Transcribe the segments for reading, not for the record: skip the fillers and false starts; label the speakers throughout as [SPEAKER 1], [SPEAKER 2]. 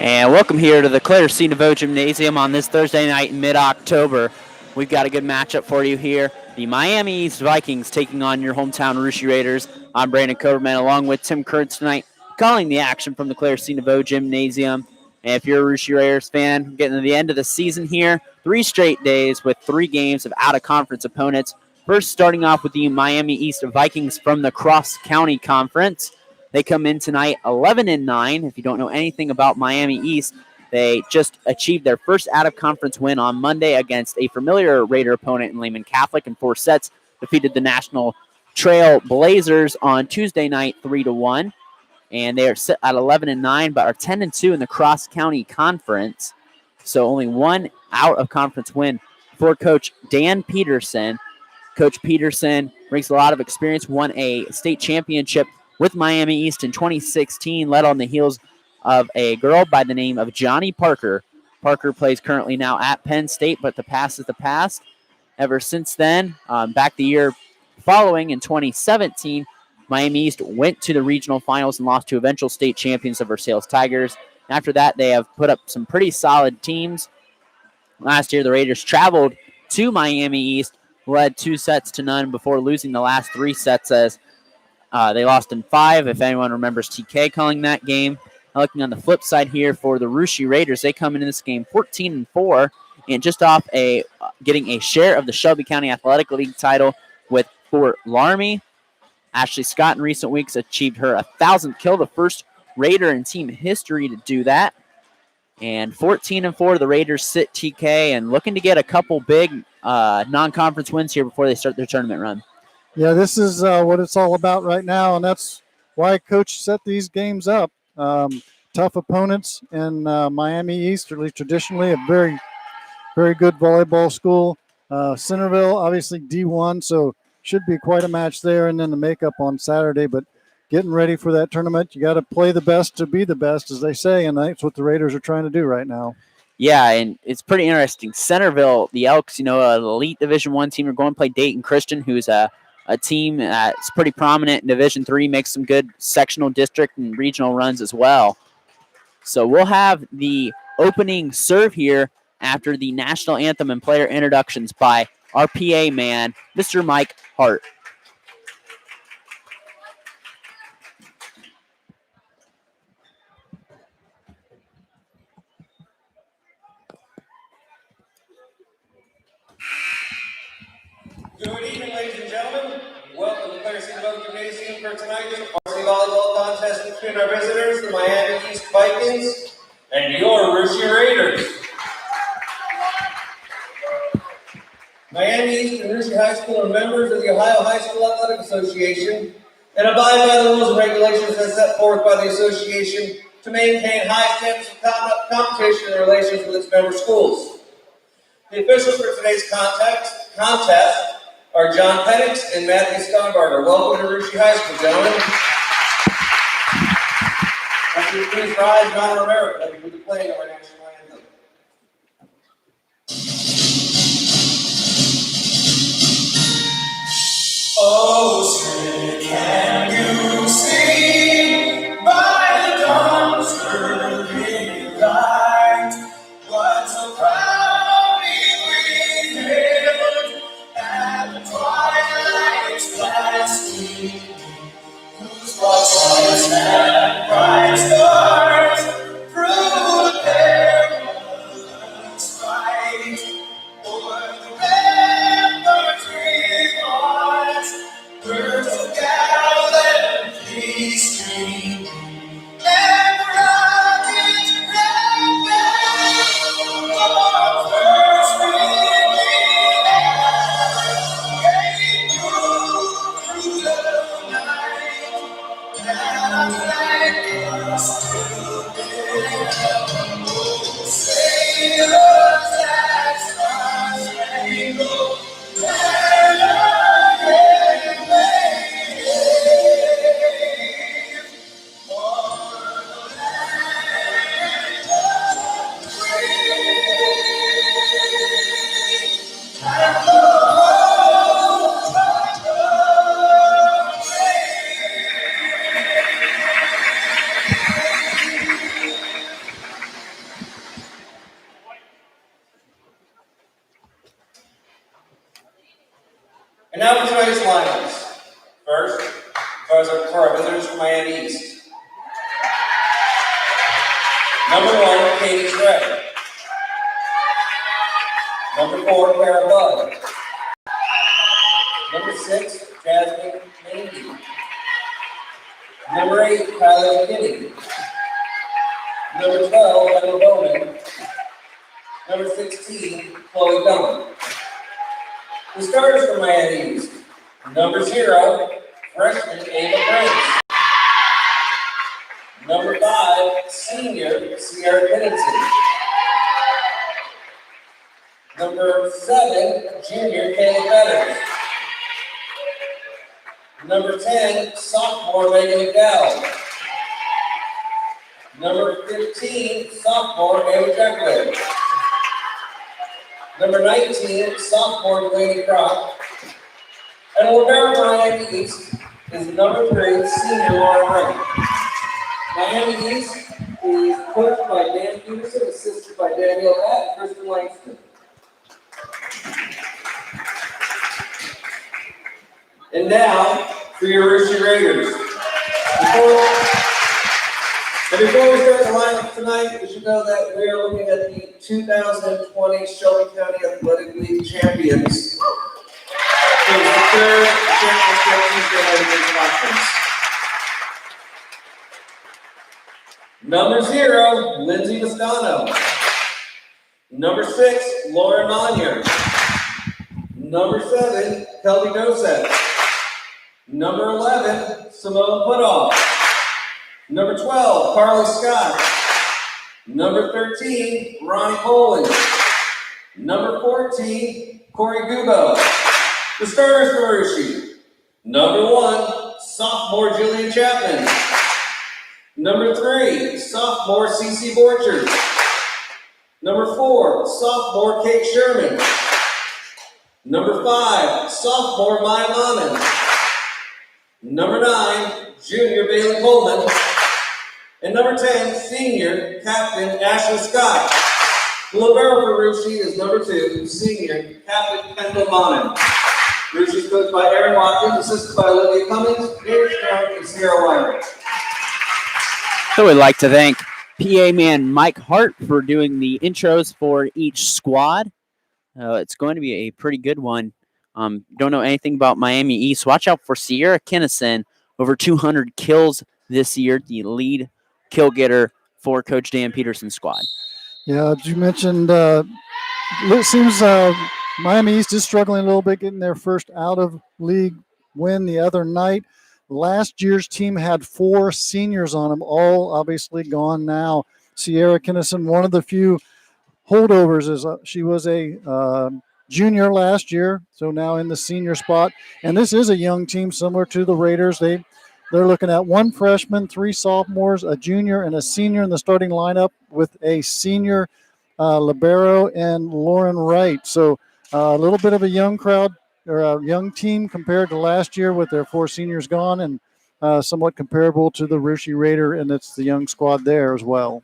[SPEAKER 1] And welcome here to the Clair C Naveau Gymnasium on this Thursday night in mid-October. We've got a good matchup for you here. The Miami East Vikings taking on your hometown Russia Raiders. I'm Brandon Coverman along with Tim Kurtz tonight, calling the action from the Clair C Naveau Gymnasium. And if you're a Russia Raiders fan, getting to the end of the season here, 3 straight days with 3 games of out-of-conference opponents. First, starting off with the Miami East Vikings from the Cross County Conference. They come in tonight 11-9. If you don't know anything about Miami East, they just achieved their first out-of-conference win on Monday against a familiar Raider opponent in Lehman Catholic in 4 sets. Defeated the National Trail Blazers on Tuesday night 3-1. And they are set at 11-9, but are 10-2 in the Cross County Conference. So only one out-of-conference win for Coach Dan Peterson. Coach Peterson brings a lot of experience, won a state championship with Miami East in 2016, led on the heels of a girl by the name of Johnny Parker. Parker plays currently now at Penn State, but the past is the past. Ever since then, back the year following in 2017, Miami East went to the regional finals and lost to eventual state champions of Versailles Tigers. After that, they have put up some pretty solid teams. Last year, the Raiders traveled to Miami East, led 2-0 before losing the last 3 sets as they lost in 5, if anyone remembers TK calling that game. Looking on the flip side here for the Russia Raiders, they come into this game 14-4 and just off getting a share of the Shelby County Athletic League title with Fort Laramie. Ashley Scott in recent weeks achieved her 1,000th kill, the first Raider in team history to do that. And 14-4, the Raiders sit TK and looking to get a couple big non-conference wins here before they start their tournament run.
[SPEAKER 2] Yeah, this is what it's all about right now, and that's why Coach set these games up. Tough opponents in Miami East, or at least traditionally, a very, very good volleyball school. Centerville, obviously D1, so should be quite a match there, and then the makeup on Saturday. But getting ready for that tournament, you got to play the best to be the best, as they say, and that's what the Raiders are trying to do right now.
[SPEAKER 1] Yeah, and it's pretty interesting. Centerville, the Elks, an elite Division I team, are going to play Dayton Christian, who's a team that's pretty prominent in Division III, makes some good sectional district and regional runs as well. So we'll have the opening serve here after the national anthem and player introductions by our PA man, Mr. Mike Hart.
[SPEAKER 3] Good evening, ladies and gentlemen. Welcome to Clair C Naveau Gymnasium for tonight's varsity volleyball contest between our visitors, the Miami East Vikings, and your Russia Raiders. Miami East and Russia High School are members of the Ohio High School Athletic Association and abide by the rules and regulations as set forth by the association to maintain high standards of competition in relations with its member schools. The officials for today's contest are John Penix and Matthew Stonbarger. Welcome to Russia High School, gentlemen. After you please rise in honor of America, we will be playing our national anthem. Oh, say, can you see by the dawn's early light what so proudly we hailed at the twilight's last gleaming, whose broad stars and bright stars through the perilous fight o'er the ramparts we watched, birds of gallantly streaming, and the rocket's red bell of first ringing out gave through the night, and I thank us to be sailors that star-spangled banner wave o'er the land of free and the hope of the brave. for our visitors from Miami East. Number 1, Katie Trey. Number 4, Kara Budd. Number 6, Jasmine Mandy. Number 8, Kylie McKinney. Number 12, Emma Bowman. Number 16, Chloe Dunn. The starters for Miami East. Number 0, freshman Ava Prince. Number 5, senior Sierra Pennington. Number 7, junior Kayla Fetters. Number 10, sophomore Megan McDowell. Number 15, sophomore Ava Jacqueline. Number 19, sophomore Delaney Croft. And libero for Miami East is number 3, senior Laura Wright. Miami East is coached by Dan Peterson, assisted by Danielle Pat and Kristen Langston. And now, for your Rooster Raiders. Before we start the lineup tonight, you should know that we are looking at the 2020 Shelby County Athletic League champions. So it's the third championship Tuesday night conference. Number 0, Lindsay Mastano. Number 6, Lauren Monyer. Number 7, Kelby Dosek. Number 11, Simone Putoff. Number 12, Carly Scott. Number 13, Ronnie Poling. Number 14, Corey Gubo. The starters for Rushi. Number 1, sophomore Julian Chapman. Number 3, sophomore Cece Borchers. Number 4, sophomore Kate Sherman. Number 5, sophomore Maya Mannen. Number 9, junior Bailey Coleman. And number 10, senior captain Ashley Scott. The libero for Rushi is number 2, senior captain Kendall Mannen. Rushi is coached by Aaron Watkins, assisted by Olivia Cummings, Dave Strong, and Sierra Wyler.
[SPEAKER 1] So we'd like to thank PA man Mike Hart for doing the intros for each squad. It's going to be a pretty good one. Don't know anything about Miami East. Watch out for Sierra Kinnison, over 200 kills this year, the lead kill getter for Coach Dan Peterson's squad.
[SPEAKER 2] Yeah, as you mentioned, it seems Miami East is struggling a little bit getting their first out-of-league win the other night. Last year's team had 4 seniors on them, all obviously gone now. Sierra Kinnison, one of the few holdovers, is she was a junior last year, so now in the senior spot. And this is a young team similar to the Raiders. They're looking at 1 freshman, 3 sophomores, a junior, and a senior in the starting lineup with a senior libero and Lauren Wright. So a little bit of a young crowd, or a young team compared to last year with their 4 seniors gone, and somewhat comparable to the Rushi Raider, and it's the young squad there as well.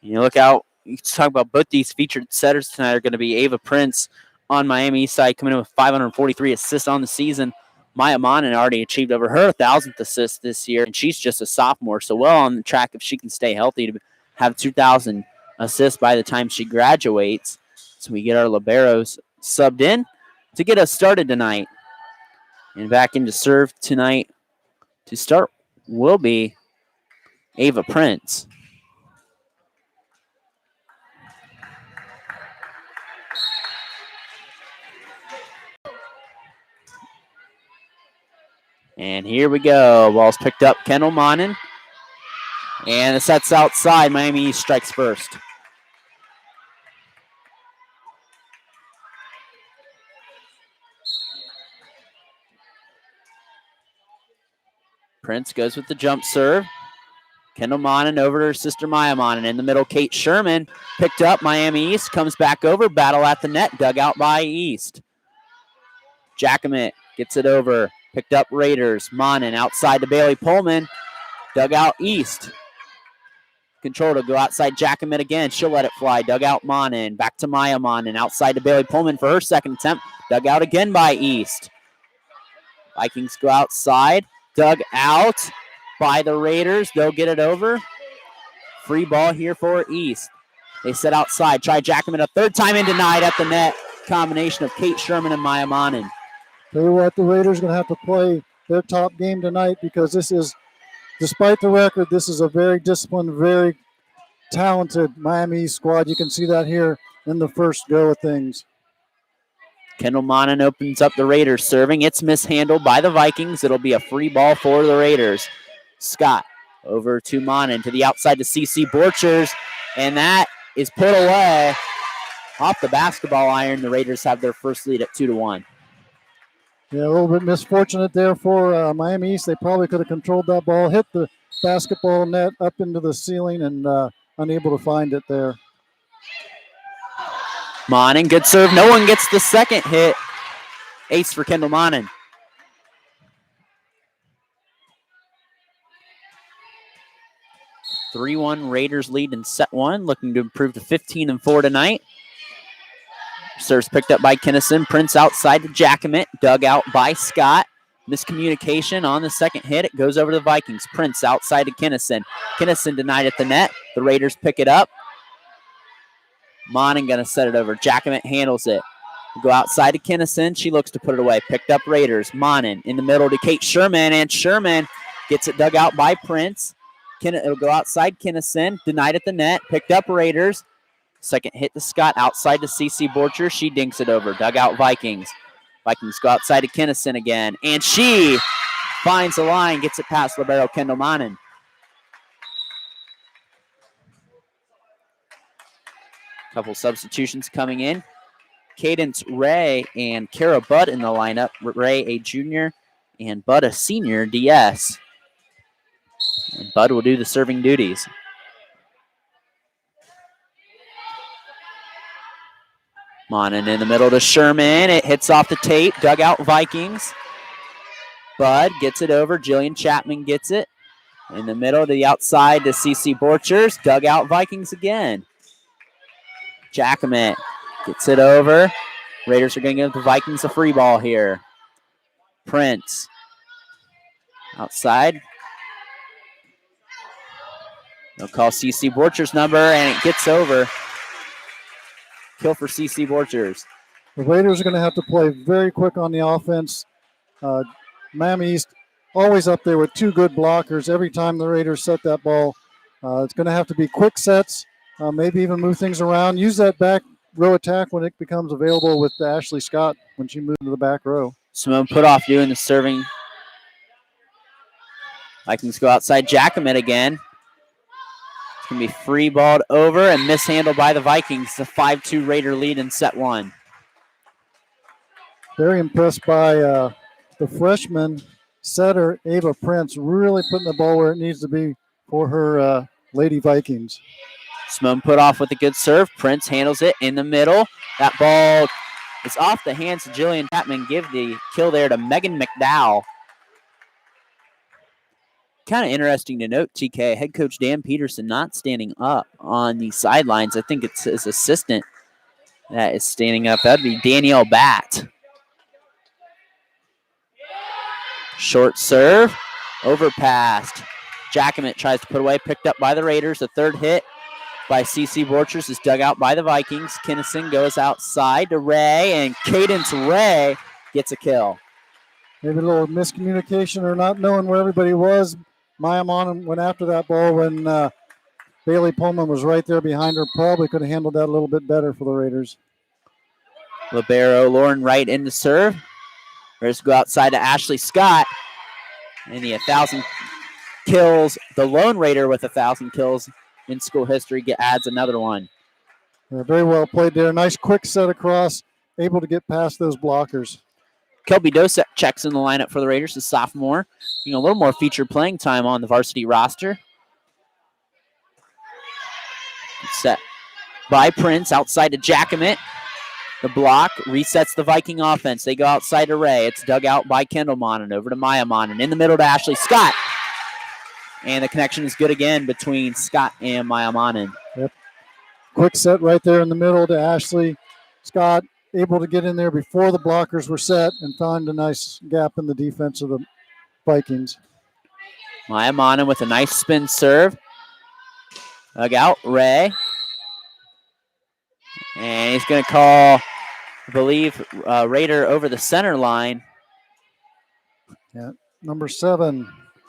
[SPEAKER 1] You look out. You talk about both these featured setters tonight are going to be Ava Prince on Miami East side, coming in with 543 assists on the season. Maya Mannen already achieved over her 1,000th assist this year, and she's just a sophomore, so well on the track if she can stay healthy to have 2,000 assists by the time she graduates. So we get our liberos subbed in to get us started tonight. And back into serve tonight to start will be Ava Prince. And here we go. Ball's picked up. Kendall Mannen. And the set's outside. Miami East strikes first. Prince goes with the jump serve. Kendall Mannen over to her sister Maya Mannen. In the middle, Kate Sherman picked up. Miami East comes back over. Battle at the net. Dug out by East. Jacquemin gets it over. Picked up Raiders. Mannen outside to Bailey Pullman. Dug out East. Control to go outside Jacquemin again. She'll let it fly. Dug out Mannen. Back to Maya Mannen. Outside to Bailey Pullman for her second attempt. Dug out again by East. Vikings go outside. Dug out by the Raiders. They'll get it over. Free ball here for East. They set outside. Try Jackman a third time and denied at the net. Combination of Kate Sherman and Maya Monin.
[SPEAKER 2] Tell you what, the Raiders are going to have to play their top game tonight because this is, despite the record, this is a very disciplined, very talented Miami East squad. You can see that here in the first go of things.
[SPEAKER 1] Kendall Monin opens up the Raiders serving. It's mishandled by the Vikings. It'll be a free ball for the Raiders. Scott over to Monin to the outside to CC Borchers, and that is put away off the basketball iron. The Raiders have their first lead at 2-1.
[SPEAKER 2] Yeah, a little bit misfortunate there for Miami East. They probably could have controlled that ball, hit the basketball net up into the ceiling, and unable to find it there.
[SPEAKER 1] Monin, good serve. No one gets the second hit. Ace for Kendall Monin. (3-1) Raiders lead in set one, looking to improve to 15-4 tonight. Serves picked up by Kinnison. Prince outside to Jackamit. Dug out by Scott. Miscommunication on the second hit. It goes over to the Vikings. Prince outside to Kinnison. Kinnison denied at the net. The Raiders pick it up. Monin going to set it over. Jackamit handles it. Go outside to Kinnison. She looks to put it away. Picked up Raiders. Monin in the middle to Kate Sherman, and Sherman gets it dug out by Prince. It'll go outside Kinnison. Denied at the net. Picked up Raiders. Second hit to Scott. Outside to CC Borcher. She dinks it over. Dug out Vikings. Vikings go outside to Kinnison again. And she finds the line. Gets it past libero Kendall Monin. Couple substitutions coming in. Cadence Ray and Kara Budd in the lineup. Ray, a junior, and Budd, a senior DS. And Budd will do the serving duties. Monin in the middle to Sherman. It hits off the tape. Dug out Vikings. Budd gets it over. Jillian Chapman gets it. In the middle to the outside to CC Borchers. Dug out Vikings again. Jackamit gets it over. Raiders are going to give the Vikings a free ball here. Prince outside. They'll call CC Borchers' number, and it gets over. Kill for CC Borchers.
[SPEAKER 2] The Raiders are going to have to play very quick on the offense. Miami East always up there with two good blockers every time the Raiders set that ball. It's going to have to be quick sets, maybe even move things around. Use that back row attack when it becomes available with Ashley Scott when she moved to the back row.
[SPEAKER 1] Simone Putoff doing the serving. Vikings go outside Jackamit again. It's going to be free balled over and mishandled by the Vikings. The 5-2 Raider lead in set one.
[SPEAKER 2] Very impressed by the freshman setter, Ava Prince, really putting the ball where it needs to be for her Lady Vikings.
[SPEAKER 1] Simone Putoff with a good serve. Prince handles it in the middle. That ball is off the hands of Jillian Chapman. Give the kill there to Megan McDowell. Kind of interesting to note, TK, head coach Dan Peterson not standing up on the sidelines. I think it's his assistant that is standing up. That'd be Danielle Batt. Short serve, overpassed. Jackamit tries to put away, picked up by the Raiders. The third hit by CC Borchers is dug out by the Vikings. Kinnison goes outside to Ray, and Cadence Ray gets a kill.
[SPEAKER 2] Maybe a little miscommunication or not knowing where everybody was. Maya Monin went after that ball when Bailey Pullman was right there behind her. Probably could have handled that a little bit better for the Raiders.
[SPEAKER 1] Libero Lauren Wright in the serve. Raiders go outside to Ashley Scott. And the 1,000 kills, the lone Raider with 1,000 kills in school history adds another one.
[SPEAKER 2] Very well played there. Nice quick set across, able to get past those blockers.
[SPEAKER 1] Kelby Dosek checks in the lineup for the Raiders, a sophomore. A little more featured playing time on the varsity roster. Set by Prince outside to Jackamit. The block resets the Viking offense. They go outside to Ray. It's dug out by Kendall Monin over to Maya Monin. In the middle to Ashley Scott. And the connection is good again between Scott and Maya Monin.
[SPEAKER 2] Yep. Quick set right there in the middle to Ashley Scott. Able to get in there before the blockers were set and find a nice gap in the defense of the Vikings.
[SPEAKER 1] Maya Manan with a nice spin serve. Dug out, Ray. And he's going to call, I believe, Raider over the center line.
[SPEAKER 2] Yeah, number 7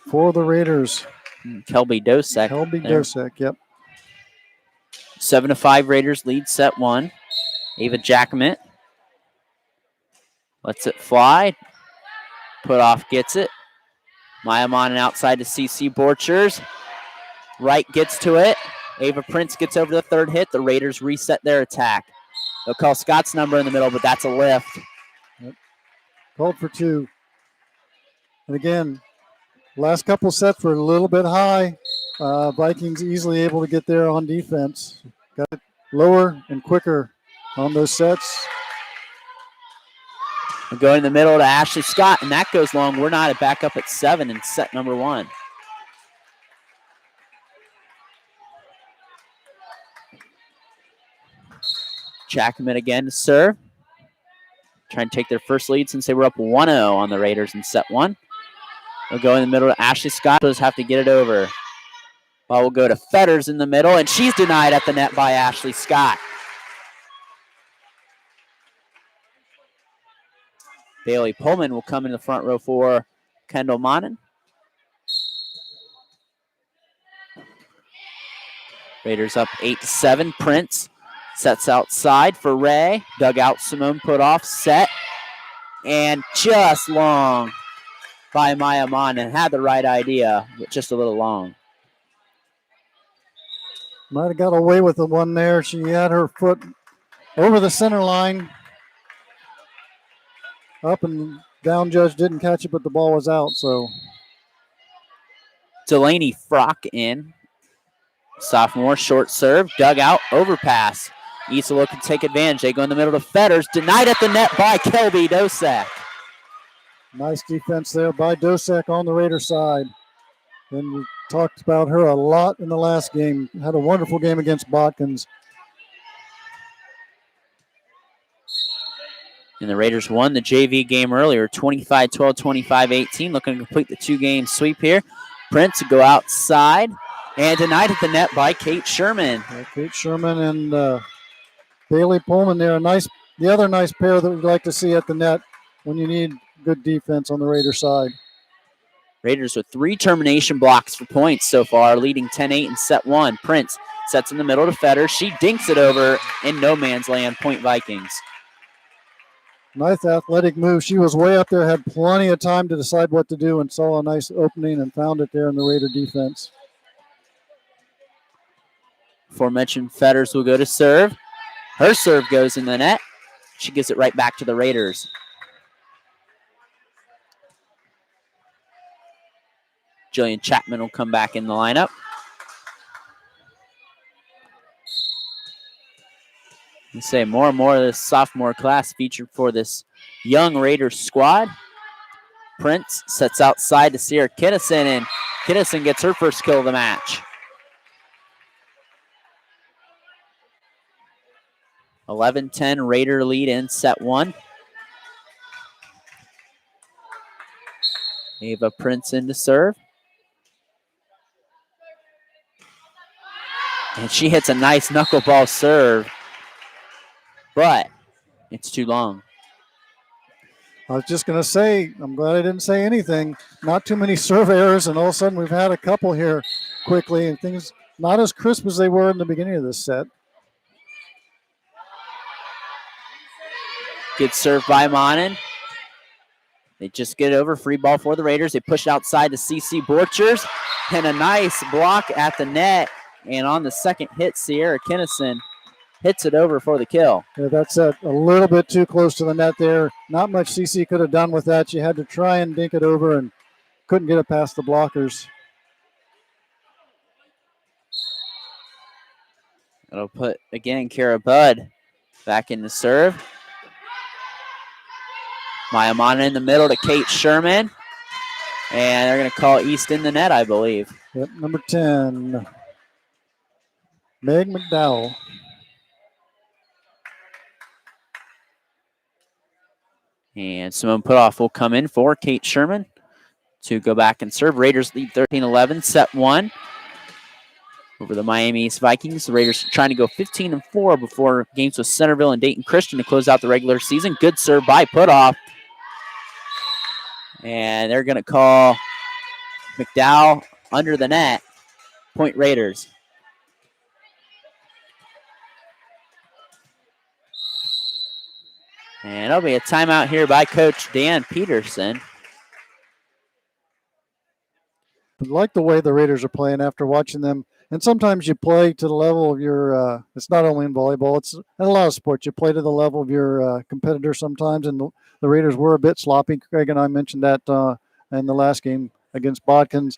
[SPEAKER 2] for the Raiders.
[SPEAKER 1] Kelby Dosek.
[SPEAKER 2] Kelby Dosek, yep.
[SPEAKER 1] 7-5 Raiders lead set 1. Ava Jackman lets it fly. Put off gets it. Maya Manan outside to CC Borchers. Wright gets to it. Ava Prince gets over the third hit. The Raiders reset their attack. They'll call Scott's number in the middle, but that's a lift.
[SPEAKER 2] Yep. Called for 2. And again, last couple sets were a little bit high. Vikings easily able to get there on defense. Got it lower and quicker on those sets.
[SPEAKER 1] We're going in the middle to Ashley Scott, and that goes long. We're not back up at 7 in set number 1. Jackman again to serve. Trying to take their first lead since they were up 1-0 on the Raiders in set 1. We'll go in the middle to Ashley Scott. Those have to get it over. Ball will go to Fetters in the middle, and she's denied at the net by Ashley Scott. Bailey Pullman will come in the front row for Kendall Manan. Raiders up 8-7. Prince sets outside for Ray. Dug out, Simone put off, set. And just long by Maya Manan. Had the right idea, but just a little long.
[SPEAKER 2] Might have got away with the one there. She had her foot over the center line. Up and down judge didn't catch it, but the ball was out, so.
[SPEAKER 1] Delaney Frock in. Sophomore, short serve, dug out, overpass. Isola can take advantage. They go in the middle to Fetters. Denied at the net by Kelby Dosek.
[SPEAKER 2] Nice defense there by Dosek on the Raider side. And we talked about her a lot in the last game. Had a wonderful game against Botkins.
[SPEAKER 1] And the Raiders won the JV game earlier, 25-12, 25-18. Looking to complete the 2-game sweep here. Prince go outside and denied at the net by Kate Sherman.
[SPEAKER 2] Kate Sherman and Bailey Pullman there. The other nice pair that we'd like to see at the net when you need good defense on the Raider side.
[SPEAKER 1] Raiders with 3 termination blocks for points so far, leading 10-8 in set 1. Prince sets in the middle to Fetters. She dinks it over in no man's land. Point Vikings.
[SPEAKER 2] Nice athletic move. She was way up there, had plenty of time to decide what to do, and saw a nice opening and found it there in the Raider defense.
[SPEAKER 1] Aforementioned Fetters will go to serve. Her serve goes in the net. She gives it right back to the Raiders. Jillian Chapman will come back in the lineup. You say more and more of this sophomore class featured for this young Raiders squad. Prince sets outside to Sierra Kinnison, and Kinnison gets her first kill of the match. 11-10 Raider lead in set 1. Ava Prince in to serve. And she hits a nice knuckleball serve, but it's too long.
[SPEAKER 2] I was just going to say, I'm glad I didn't say anything. Not too many serve errors, and all of a sudden we've had a couple here quickly, and things not as crisp as they were in the beginning of this set.
[SPEAKER 1] Good serve by Manan. They just get it over. Free ball for the Raiders. They push it outside to CC Borchers. And a nice block at the net. And on the second hit, Sierra Kinnison hits it over for the kill.
[SPEAKER 2] Yeah, that's a little bit too close to the net there. Not much CC could have done with that. She had to try and dink it over and couldn't get it past the blockers.
[SPEAKER 1] It'll put, again, Kara Budd back in the serve. Maya Manan in the middle to Kate Sherman. And they're going to call East in the net, I believe.
[SPEAKER 2] Yep, number 10, Meg McDowell.
[SPEAKER 1] And Simone Putoff will come in for Kate Sherman. to go back and serve. Raiders lead 13-11, set one over the Miami East Vikings. The Raiders trying to go 15-4 before games with Centerville and Dayton Christian to close out the regular season. Good serve by Putoff. And they're going to call McDowell under the net. Point Raiders. And it'll be a timeout here by Coach Dan Peterson.
[SPEAKER 2] I like the way the Raiders are playing after watching them. And sometimes you play to the level of your, it's not only in volleyball, it's in a lot of sports. You play to the level of your competitor sometimes, and the Raiders were a bit sloppy. Craig and I mentioned that in the last game against Bodkins.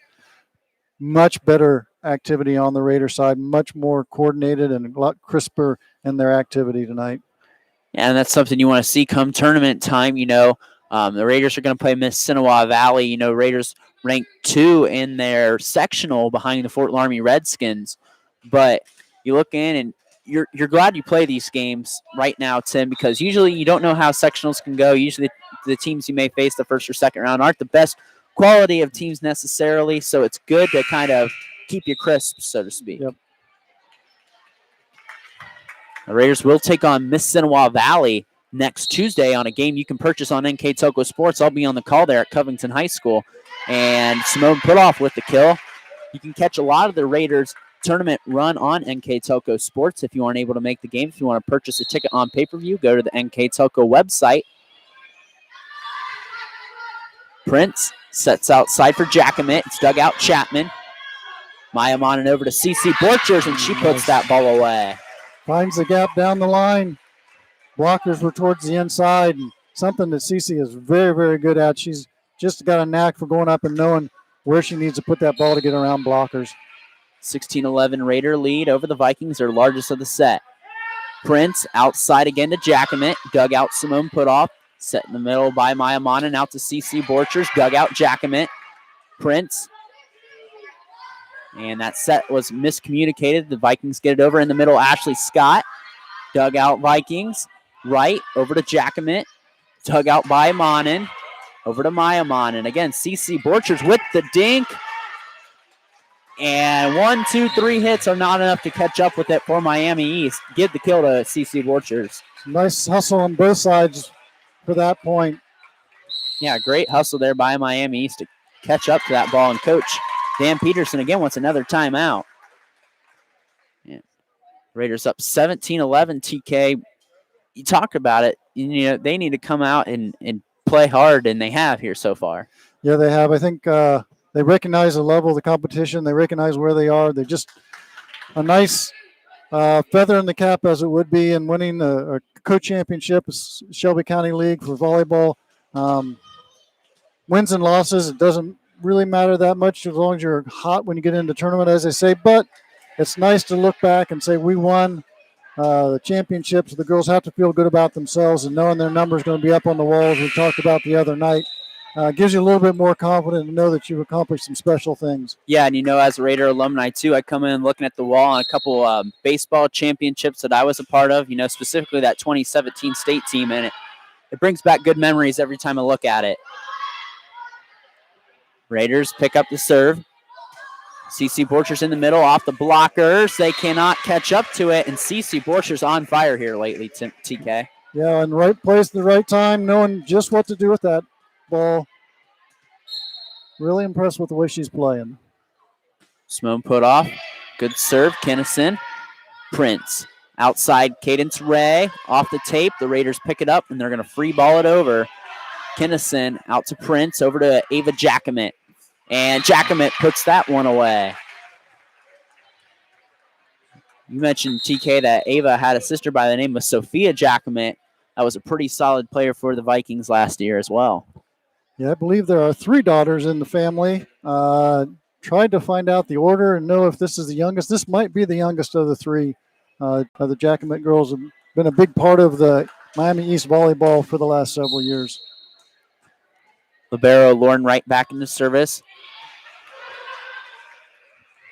[SPEAKER 2] Much better activity on the Raider side, much more coordinated and a lot crisper in their activity tonight.
[SPEAKER 1] Yeah, and that's something you want to see come tournament time. The Raiders are going to play Miss Sinawa Valley. Raiders ranked 2 in their sectional behind the Fort Laramie Redskins. But you look in and you're glad you play these games right now, Tim, because usually you don't know how sectionals can go. Usually the teams you may face the first or second round aren't the best quality of teams necessarily, so it's good to kind of keep you crisp, so to speak.
[SPEAKER 2] Yep.
[SPEAKER 1] The Raiders will take on Miss Sinawa Valley next Tuesday on a game you can purchase on NK Toko Sports. I'll be on the call there at Covington High School. And Simone Putoff with the kill. You can catch a lot of the Raiders tournament run on NK Toko Sports if you aren't able to make the game. If you want to purchase a ticket on pay-per-view, go to the NK Toko website. Prince sets outside for Jackamit. It's dug out Chapman. Maya Monin over to CC Borchers, and she puts that ball away.
[SPEAKER 2] Finds the gap down the line. Blockers were towards the inside, and something that CC is very, very good at. She's just got a knack for going up and knowing where she needs to put that ball to get around blockers.
[SPEAKER 1] 16-11 Raider lead over the Vikings, their largest of the set. Prince outside again to Jackamit. Dug out Simone Putoff. Set in the middle by Maya Monin out to CC Borchers. Dug out Jackamit. Prince. And that set was miscommunicated. The Vikings get it over in the middle. Ashley Scott. Dug out Vikings. Right over to Jackamit. Dug out by Monin. Over to Maya Monin. Again, CC Borchers with the dink. And 1, 2, 3 hits are not enough to catch up with it for Miami East. Give the kill to CC Borchers.
[SPEAKER 2] Nice hustle on both sides for that point.
[SPEAKER 1] Yeah, great hustle there by Miami East to catch up to that ball. And Coach Dan Peterson again wants another timeout. Yeah. Raiders up 17-11, TK. You talk about it. They need to come out and play hard, and they have here so far.
[SPEAKER 2] Yeah, they have. I think they recognize the level of the competition. They recognize where they are. They're just a nice feather in the cap, as it would be, in winning a co-championship, Shelby County League for volleyball. Wins and losses, it doesn't really matter that much as long as you're hot when you get into the tournament, as they say. But it's nice to look back and say we won the championships. The girls have to feel good about themselves, and knowing their number is going to be up on the wall, as we talked about the other night, gives you a little bit more confidence to know that you've accomplished some special things.
[SPEAKER 1] Yeah, and as a Raider alumni too, I come in looking at the wall on a couple baseball championships that I was a part of, specifically that 2017 state team, and it brings back good memories every time I look at it. Raiders pick up the serve. CC Borchers in the middle, off the blockers. They cannot catch up to it, and CC Borchers on fire here lately, TK.
[SPEAKER 2] Yeah, in the right place at the right time, knowing just what to do with that ball. Really impressed with the way she's playing.
[SPEAKER 1] Simone Putoff. Good serve, Kennison. Prince. Outside, Cadence Ray. Off the tape, the Raiders pick it up, and they're going to free ball it over. Kennison out to Prince, over to Ava Jackamit. And Jackamit puts that one away. You mentioned, TK, that Ava had a sister by the name of Sophia Jackamit. That was a pretty solid player for the Vikings last year as well.
[SPEAKER 2] Yeah, I believe there are 3 daughters in the family. Tried to find out the order and know if this is the youngest. This might be the youngest of the 3. The Jackamit girls have been a big part of the Miami East volleyball for the last several years.
[SPEAKER 1] Libero Lauren Wright back into service.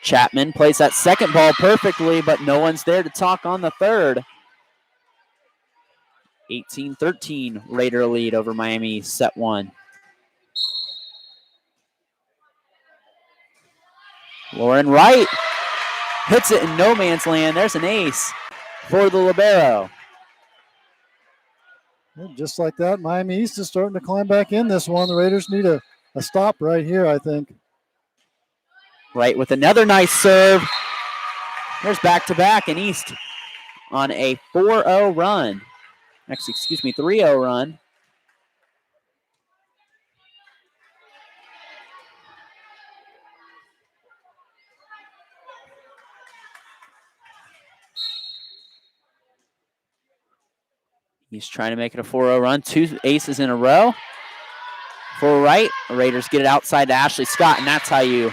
[SPEAKER 1] Chapman plays that second ball perfectly, but no one's there to talk on the third. 18-13 Raider lead over Miami, set 1. Lauren Wright hits it in no man's land. There's an ace for the libero.
[SPEAKER 2] Just like that, Miami East is starting to climb back in this one. The Raiders need a stop right here, I think.
[SPEAKER 1] Wright with another nice serve. There's back-to-back, and East on a 4-0 run. Actually, 3-0 run. He's trying to make it a 4-0 run. 2 aces in a row. For Wright, the Raiders get it outside to Ashley Scott, and that's how you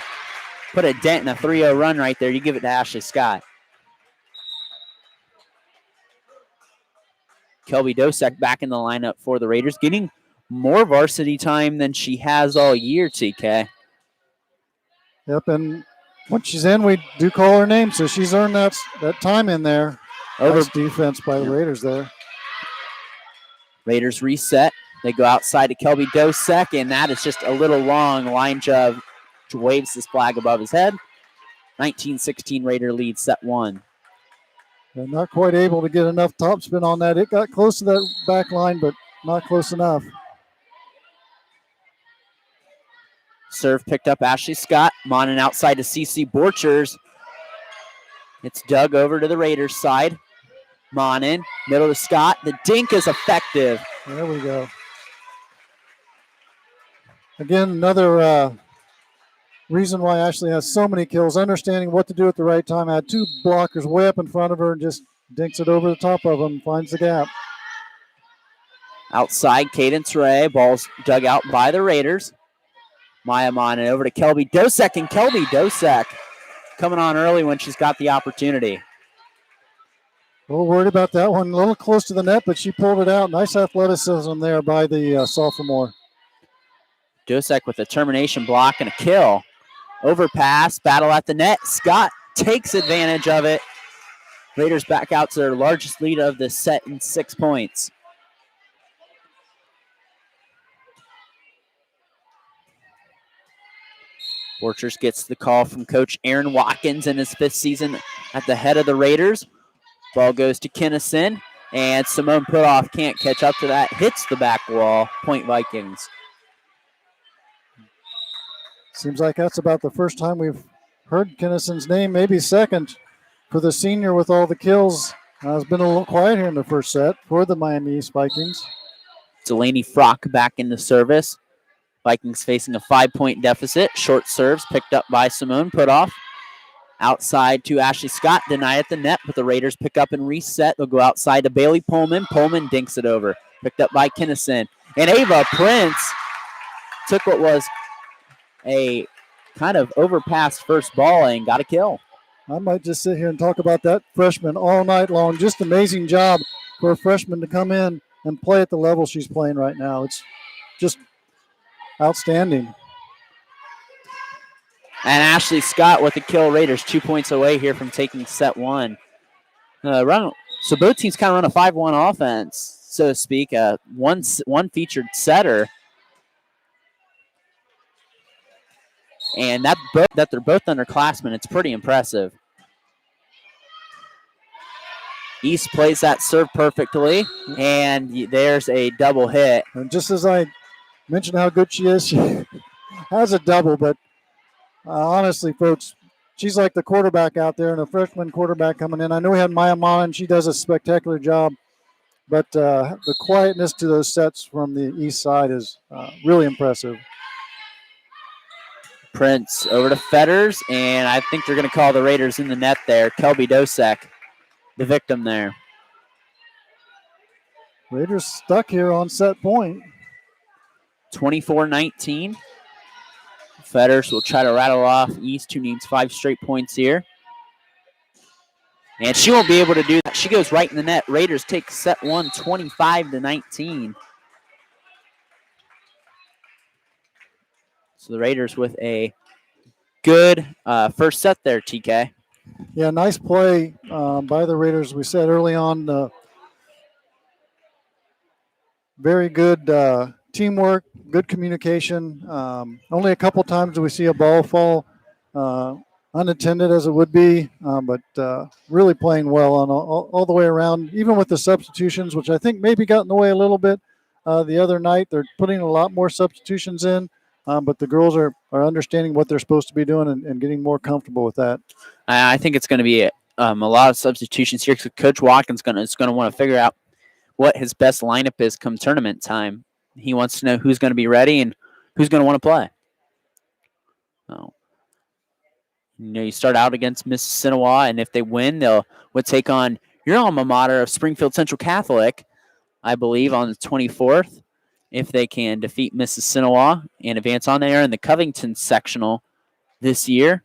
[SPEAKER 1] put a dent in a 3-0 run right there. You give it to Ashley Scott. Kelby Dosek back in the lineup for the Raiders, getting more varsity time than she has all year, TK.
[SPEAKER 2] Yep, and when she's in, we do call her name, so she's earned that time in there. Nice defense by the Raiders there.
[SPEAKER 1] Raiders reset. They go outside to Kelby Dosek, and that is just a little long. Line Jove waves his flag above his head. 19-16 Raider lead set 1.
[SPEAKER 2] They're not quite able to get enough topspin on that. It got close to that back line, but not close enough.
[SPEAKER 1] Serve picked up Ashley Scott. Monin outside to CC Borchers. It's dug over to the Raiders side. Monin, middle to Scott. The dink is effective.
[SPEAKER 2] There we go. Again, another reason why Ashley has so many kills, understanding what to do at the right time. Had 2 blockers way up in front of her and just dinks it over the top of them, finds the gap.
[SPEAKER 1] Outside, Cadence Ray. Ball's dug out by the Raiders. Maya Monin over to Kelby Dosek, and Kelby Dosek coming on early when she's got the opportunity.
[SPEAKER 2] A little worried about that one. A little close to the net, but she pulled it out. Nice athleticism there by the sophomore.
[SPEAKER 1] Dosek with a termination block and a kill. Overpass, battle at the net. Scott takes advantage of it. Raiders back out to their largest lead of the set in 6 points. Borchers gets the call from Coach Aaron Watkins in his 5th season at the head of the Raiders. Ball goes to Kinnison, and Simone Putoff can't catch up to that. Hits the back wall. Point Vikings.
[SPEAKER 2] Seems like that's about the first time we've heard Kinnison's name, maybe second for the senior with all the kills. It's been a little quiet here in the first set for the Miami East Vikings.
[SPEAKER 1] Delaney Frock back in the service. Vikings facing a 5-point deficit. Short serves picked up by Simone Putoff. Outside to Ashley Scott, denied at the net, but the Raiders pick up and reset. They'll go outside to Bailey Pullman. Pullman dinks it over. Picked up by Kinnison. And Ava Prince took what was a kind of overpassed first ball and got a kill.
[SPEAKER 2] I might just sit here and talk about that freshman all night long. Just amazing job for a freshman to come in and play at the level she's playing right now. It's just outstanding.
[SPEAKER 1] And Ashley Scott with the kill. Raiders 2 points away here from taking set 1. So both teams kind of run a 5-1 offense, so to speak. One featured setter. And that they're both underclassmen, it's pretty impressive. East plays that serve perfectly, and there's a double hit.
[SPEAKER 2] And just as I mentioned how good she is, she has a double, but honestly, folks, she's like the quarterback out there and a freshman quarterback coming in. I know we had Maya Mon, she does a spectacular job, but the quietness to those sets from the east side is really impressive.
[SPEAKER 1] Prince over to Fetters, and I think they're going to call the Raiders in the net there. Kelby Dosek, the victim there.
[SPEAKER 2] Raiders stuck here on set point.
[SPEAKER 1] 24-19. Fetters will try to rattle off East, who needs 5 straight points here. And she won't be able to do that. She goes right in the net. Raiders take set 1, 25-19. So the Raiders with a good first set there, TK.
[SPEAKER 2] Yeah, nice play by the Raiders. We said early on, very good teamwork, good communication. Only a couple times do we see a ball fall unattended as it would be, but really playing well on all the way around, even with the substitutions, which I think maybe got in the way a little bit the other night. They're putting a lot more substitutions in, but the girls are understanding what they're supposed to be doing and getting more comfortable with that.
[SPEAKER 1] I think it's going to be a lot of substitutions here because Coach Watkins is going to want to figure out what his best lineup is come tournament time. He wants to know who's going to be ready and who's going to want to play. So, you start out against Mississinawa, and if they win, would take on your alma mater of Springfield Central Catholic, I believe, on the 24th. If they can defeat Mississinawa and advance on there in the Covington sectional this year.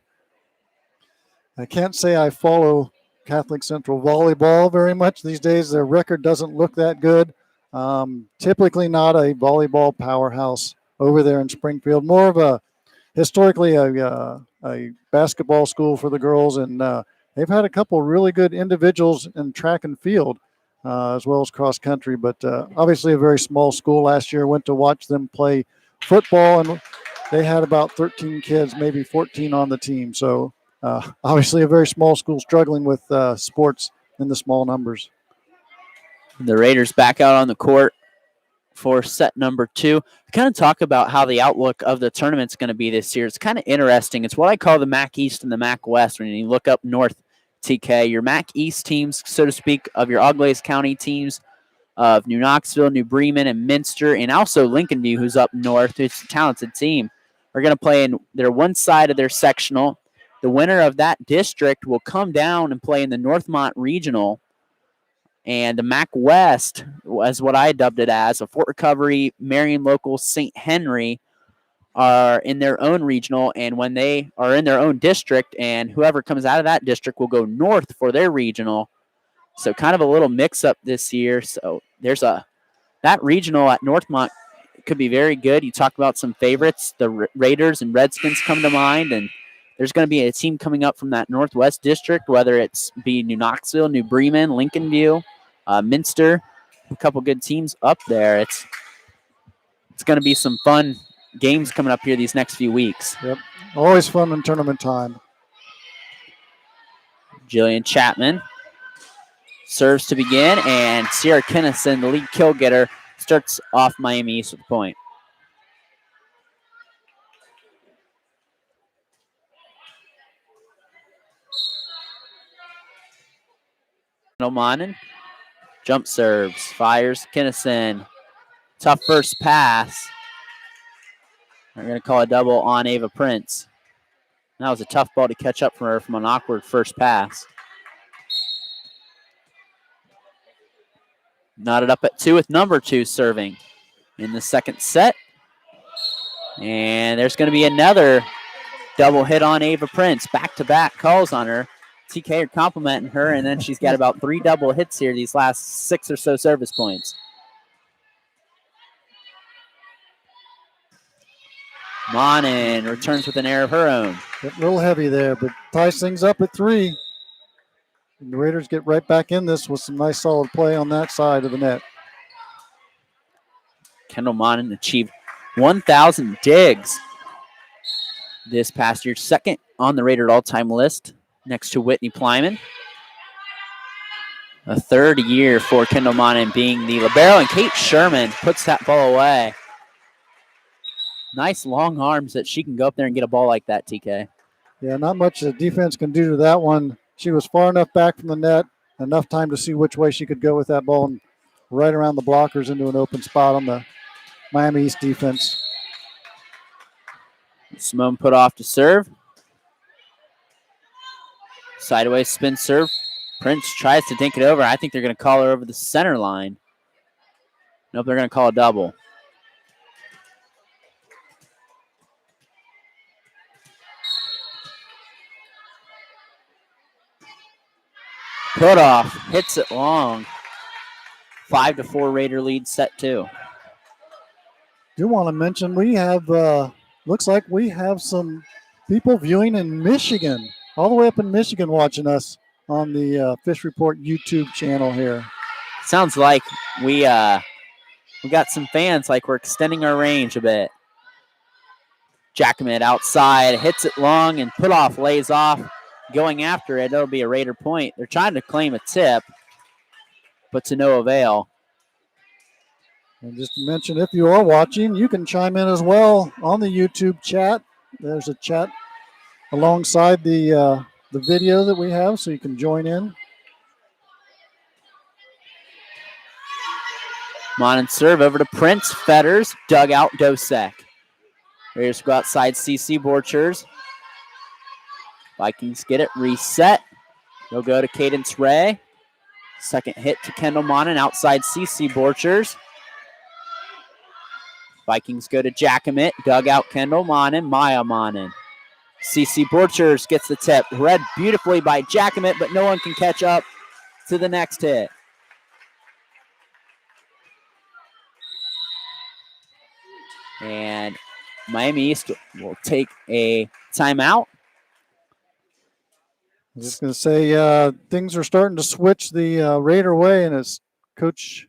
[SPEAKER 2] I can't say I follow Catholic Central volleyball very much these days. Their record doesn't look that good. Typically not a volleyball powerhouse over there in Springfield. More of a historically a basketball school for the girls, and they've had a couple really good individuals in track and field as well as cross country. But obviously a very small school. Last year went to watch them play football, and they had about 13 kids, maybe 14 on the team. So obviously a very small school struggling with sports in the small numbers.
[SPEAKER 1] The Raiders back out on the court for set number 2. Kind of talk about how the outlook of the tournament's going to be this year. It's kind of interesting. It's what I call the MAC East and the MAC West. When you look up north, TK, your MAC East teams, so to speak, of your Auglaize County teams, of New Knoxville, New Bremen, and Minster, and also Lincoln View, who's up north, who's a talented team, are going to play in their one side of their sectional. The winner of that district will come down and play in the Northmont Regional. And the MAC West, as what I dubbed it as, a Fort Recovery, Marion Local, St. Henry, are in their own regional. And when they are in their own district, and whoever comes out of that district will go north for their regional. So kind of a little mix-up this year. So there's that regional at Northmont could be very good. You talk about some favorites. The Raiders and Redskins come to mind, and there's going to be a team coming up from that Northwest district, whether it's be New Knoxville, New Bremen, Lincoln View, Minster, a couple good teams up there. It's going to be some fun games coming up here these next few weeks.
[SPEAKER 2] Yep, always fun in tournament time.
[SPEAKER 1] Jillian Chapman serves to begin, and Sierra Kennison, the lead kill getter, starts off Miami East with the point. Omanen, jump serves, fires Kennison. Tough first pass. They're going to call a double on Ava Prince. That was a tough ball to catch up from her from an awkward first pass. Knotted up at 2 with number 2 serving in the second set. And there's going to be another double hit on Ava Prince. Back-to-back calls on her. TK are complimenting her, and then she's got about 3 double hits here these last 6 or so service points. Monin returns with an error of her own.
[SPEAKER 2] A little heavy there, but ties things up at 3. And the Raiders get right back in this with some nice solid play on that side of the net.
[SPEAKER 1] Kendall Monin achieved 1,000 digs this past year, second on the Raider all-time list next to Whitney Plyman. A third year for Kendall Monin being the libero, and Kate Sherman puts that ball away. Nice long arms that she can go up there and get a ball like that, TK.
[SPEAKER 2] Yeah, not much the defense can do to that one. She was far enough back from the net, enough time to see which way she could go with that ball, and right around the blockers into an open spot on the Miami East defense.
[SPEAKER 1] Simone put off to serve. Sideways spin serve. Prince tries to dink it over. I think they're going to call her over the center line. Nope, they're going to call a double. Put off, hits it long. 5-4 Raider lead, set 2.
[SPEAKER 2] Do want to mention we have, looks like we have some people viewing in Michigan, all the way up in Michigan watching us on the Fish Report YouTube channel here.
[SPEAKER 1] Sounds like we got some fans, like we're extending our range a bit. Jacquemet outside, hits it long, and put off lays off. Going after it, it'll be a Raider point. They're trying to claim a tip, but to no avail.
[SPEAKER 2] And just to mention, if you are watching, you can chime in as well on the YouTube chat. There's a chat alongside the video that we have, so you can join in.
[SPEAKER 1] Monin serve over to Prince. Fetters, dugout, Dosek. Raiders go outside CC Borchers. Vikings get it, reset. They'll go to Cadence Ray. Second hit to Kendall Monin outside CC Borchers. Vikings go to Jacquemet, dugout Kendall Monin, Maya Monin. CC Borchers gets the tip. Read beautifully by Jacquemet, but no one can catch up to the next hit. And Miami East will take a timeout.
[SPEAKER 2] I was just going to say things are starting to switch the Raider way, and as Coach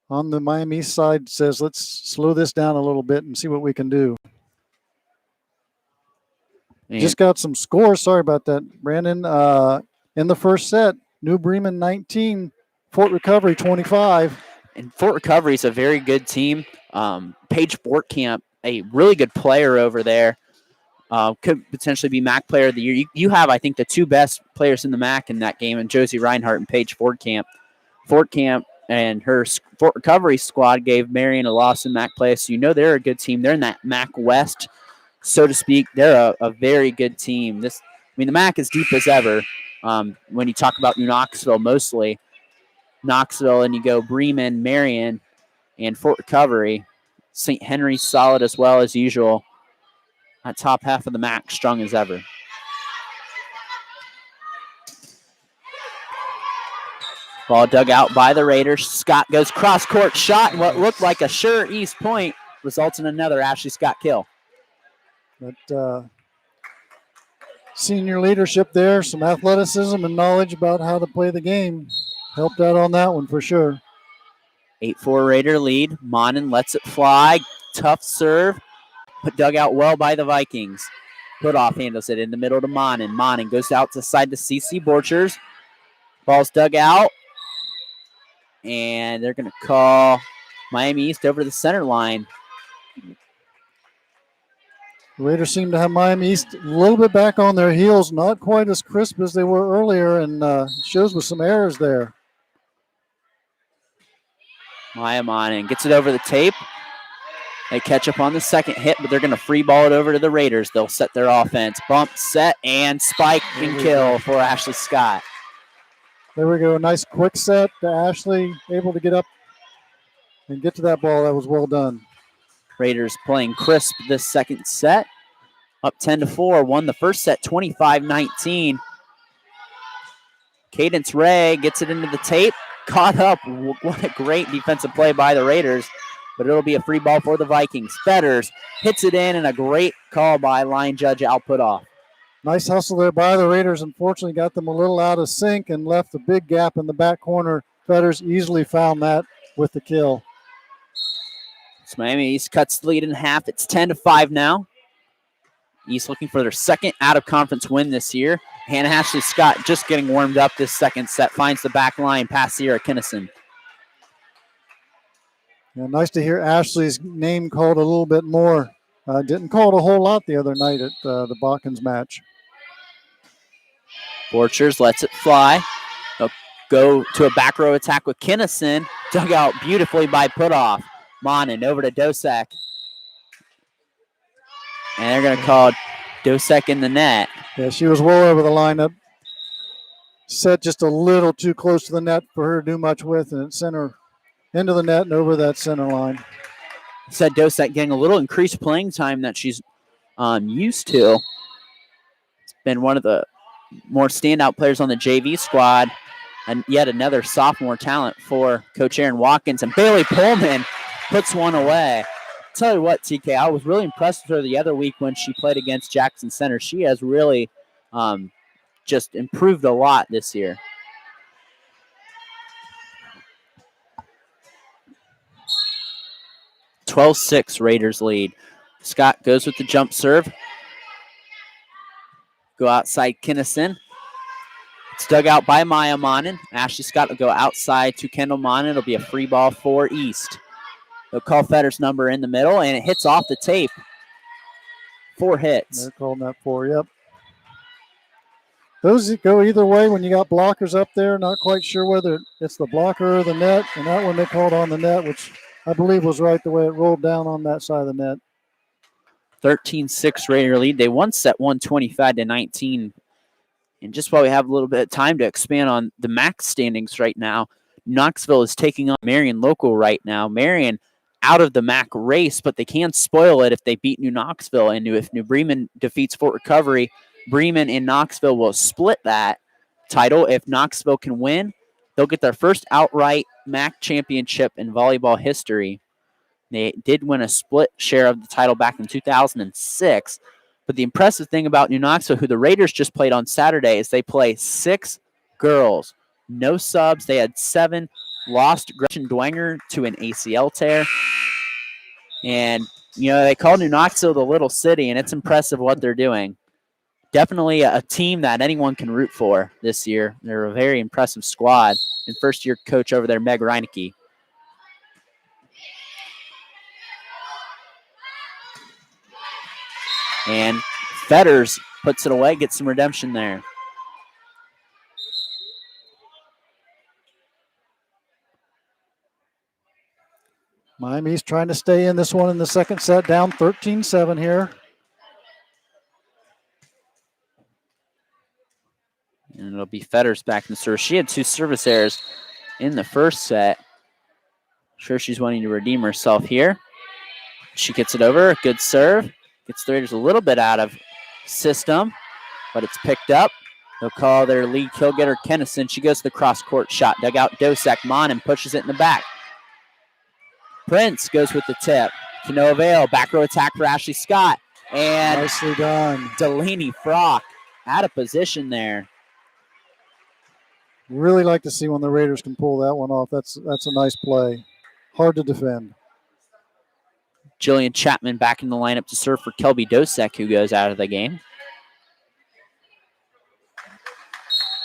[SPEAKER 2] on the Miami East side says, let's slow this down a little bit and see what we can do.
[SPEAKER 1] And
[SPEAKER 2] just got some scores. Sorry about that, Brandon. In the first set, New Bremen 19, Fort Recovery 25.
[SPEAKER 1] And Fort Recovery is a very good team. Paige Bortkamp, a really good player over there. Could potentially be MAC Player of the Year. You have, I think, the two best players in the MAC in that game, and Josie Reinhardt and Paige Fortcamp. Fortcamp and her Fort Recovery squad gave Marion a loss in MAC play, so you know they're a good team. They're in that MAC West, so to speak. They're a very good team. The MAC is deep as ever. When you talk about New Knoxville, mostly Knoxville, and you go Bremen, Marion, and Fort Recovery. St. Henry's solid as well as usual. That top half of the MAC strong as ever. Ball dug out by the Raiders. Scott goes cross-court shot, and what looked like a sure East point results in another Ashley Scott kill.
[SPEAKER 2] But senior leadership there, some athleticism and knowledge about how to play the game. Helped out on that one for sure.
[SPEAKER 1] 8-4 Raider lead. Monin lets it fly. Tough serve, but dug out well by the Vikings. Putoff handles it in the middle to Monin. Monin goes out to side to CC Borchers. Ball's dug out, and they're going to call Miami East over the center line.
[SPEAKER 2] The Raiders seem to have Miami East a little bit back on their heels, not quite as crisp as they were earlier, and shows with some errors there.
[SPEAKER 1] Maya Monin gets it over the tape. They catch up on the second hit, but they're going to free ball it over to the Raiders. They'll set their offense. Bump, set, and spike and kill for Ashley Scott.
[SPEAKER 2] There we go. A nice quick set to Ashley, able to get up and get to that ball. That was well done.
[SPEAKER 1] Raiders playing crisp this second set. Up 10-4. Won the first set 25-19. Cadence Ray gets it into the tape. Caught up. What a great defensive play by the Raiders. But it'll be a free ball for the Vikings. Fetters hits it in, and a great call by line judge Al Putoff.
[SPEAKER 2] Nice hustle there by the Raiders. Unfortunately, got them a little out of sync and left a big gap in the back corner. Fetters easily found that with the kill.
[SPEAKER 1] So Miami East cuts the lead in half. It's 10-5 now. East looking for their second out-of-conference win this year. Hannah Ashley Scott just getting warmed up this second set. Finds the back line past Sierra Kinnison.
[SPEAKER 2] Yeah, nice to hear Ashley's name called a little bit more. Didn't call it a whole lot the other night at the Balkans match.
[SPEAKER 1] Borchers lets it fly. They'll go to a back row attack with Kinnison. Dug out beautifully by Putoff. Monin over to Dosek. And they're going to call Dosek in the net.
[SPEAKER 2] Yeah, she was well over the lineup. Set just a little too close to the net for her to do much with, and it sent her into the net and over that center line.
[SPEAKER 1] Said Dosek getting a little increased playing time that she's used to. It's been one of the more standout players on the JV squad, and yet another sophomore talent for Coach Aaron Watkins. And Bailey Pullman puts one away. Tell you what, TK, I was really impressed with her the other week when she played against Jackson Center. She has really just improved a lot this year. (12-6) Raiders lead. Scott goes with the jump serve. Go outside Kinnison. It's dug out by Maya Monin. Ashley Scott will go outside to Kendall Monin. It'll be a free ball for East. They'll call Fetter's number in the middle, and it hits off the tape. 4 hits.
[SPEAKER 2] They're calling that 4, yep. Those go either way when you got blockers up there. Not quite sure whether it's the blocker or the net, and that one they called on the net, which I believe was right the way it rolled down on that side of the net.
[SPEAKER 1] 13-6 Raider lead. They won set 125-19. And just while we have a little bit of time to expand on the MAC standings right now, Knoxville is taking on Marion local right now. Marion out of the MAC race, but they can spoil it if they beat New Knoxville. And if New Bremen defeats Fort Recovery, Bremen and Knoxville will split that title. If Knoxville can win, they'll get their first outright MAC championship in volleyball history. They did win a split share of the title back in 2006. But the impressive thing about New Knoxville, who the Raiders just played on Saturday, is they play 6 girls. No subs. They had 7. Lost Gretchen Dwenger to an ACL tear. And, they call New Knoxville the little city, and it's impressive what they're doing. Definitely a team that anyone can root for this year. They're a very impressive squad. And first-year coach over there, Meg Reinecke. And Fetters puts it away, gets some redemption there.
[SPEAKER 2] Miami's trying to stay in this one in the second set, down 13-7 here.
[SPEAKER 1] And it'll be Fetters back in the service. She had 2 service errors in the first set. Sure, she's wanting to redeem herself here. She gets it over. Good serve. Gets the Raiders a little bit out of system, but it's picked up. They'll call their lead kill getter, Kennison. She goes to the cross-court shot. Dug out Dosek. Mon and pushes it in the back. Prince goes with the tip. To no avail. Back row attack for Ashley Scott. And
[SPEAKER 2] nicely done.
[SPEAKER 1] Delaney Frock out of position there.
[SPEAKER 2] Really like to see when the Raiders can pull that one off. That's a nice play. Hard to defend.
[SPEAKER 1] Jillian Chapman back in the lineup to serve for Kelby Dosek, who goes out of the game.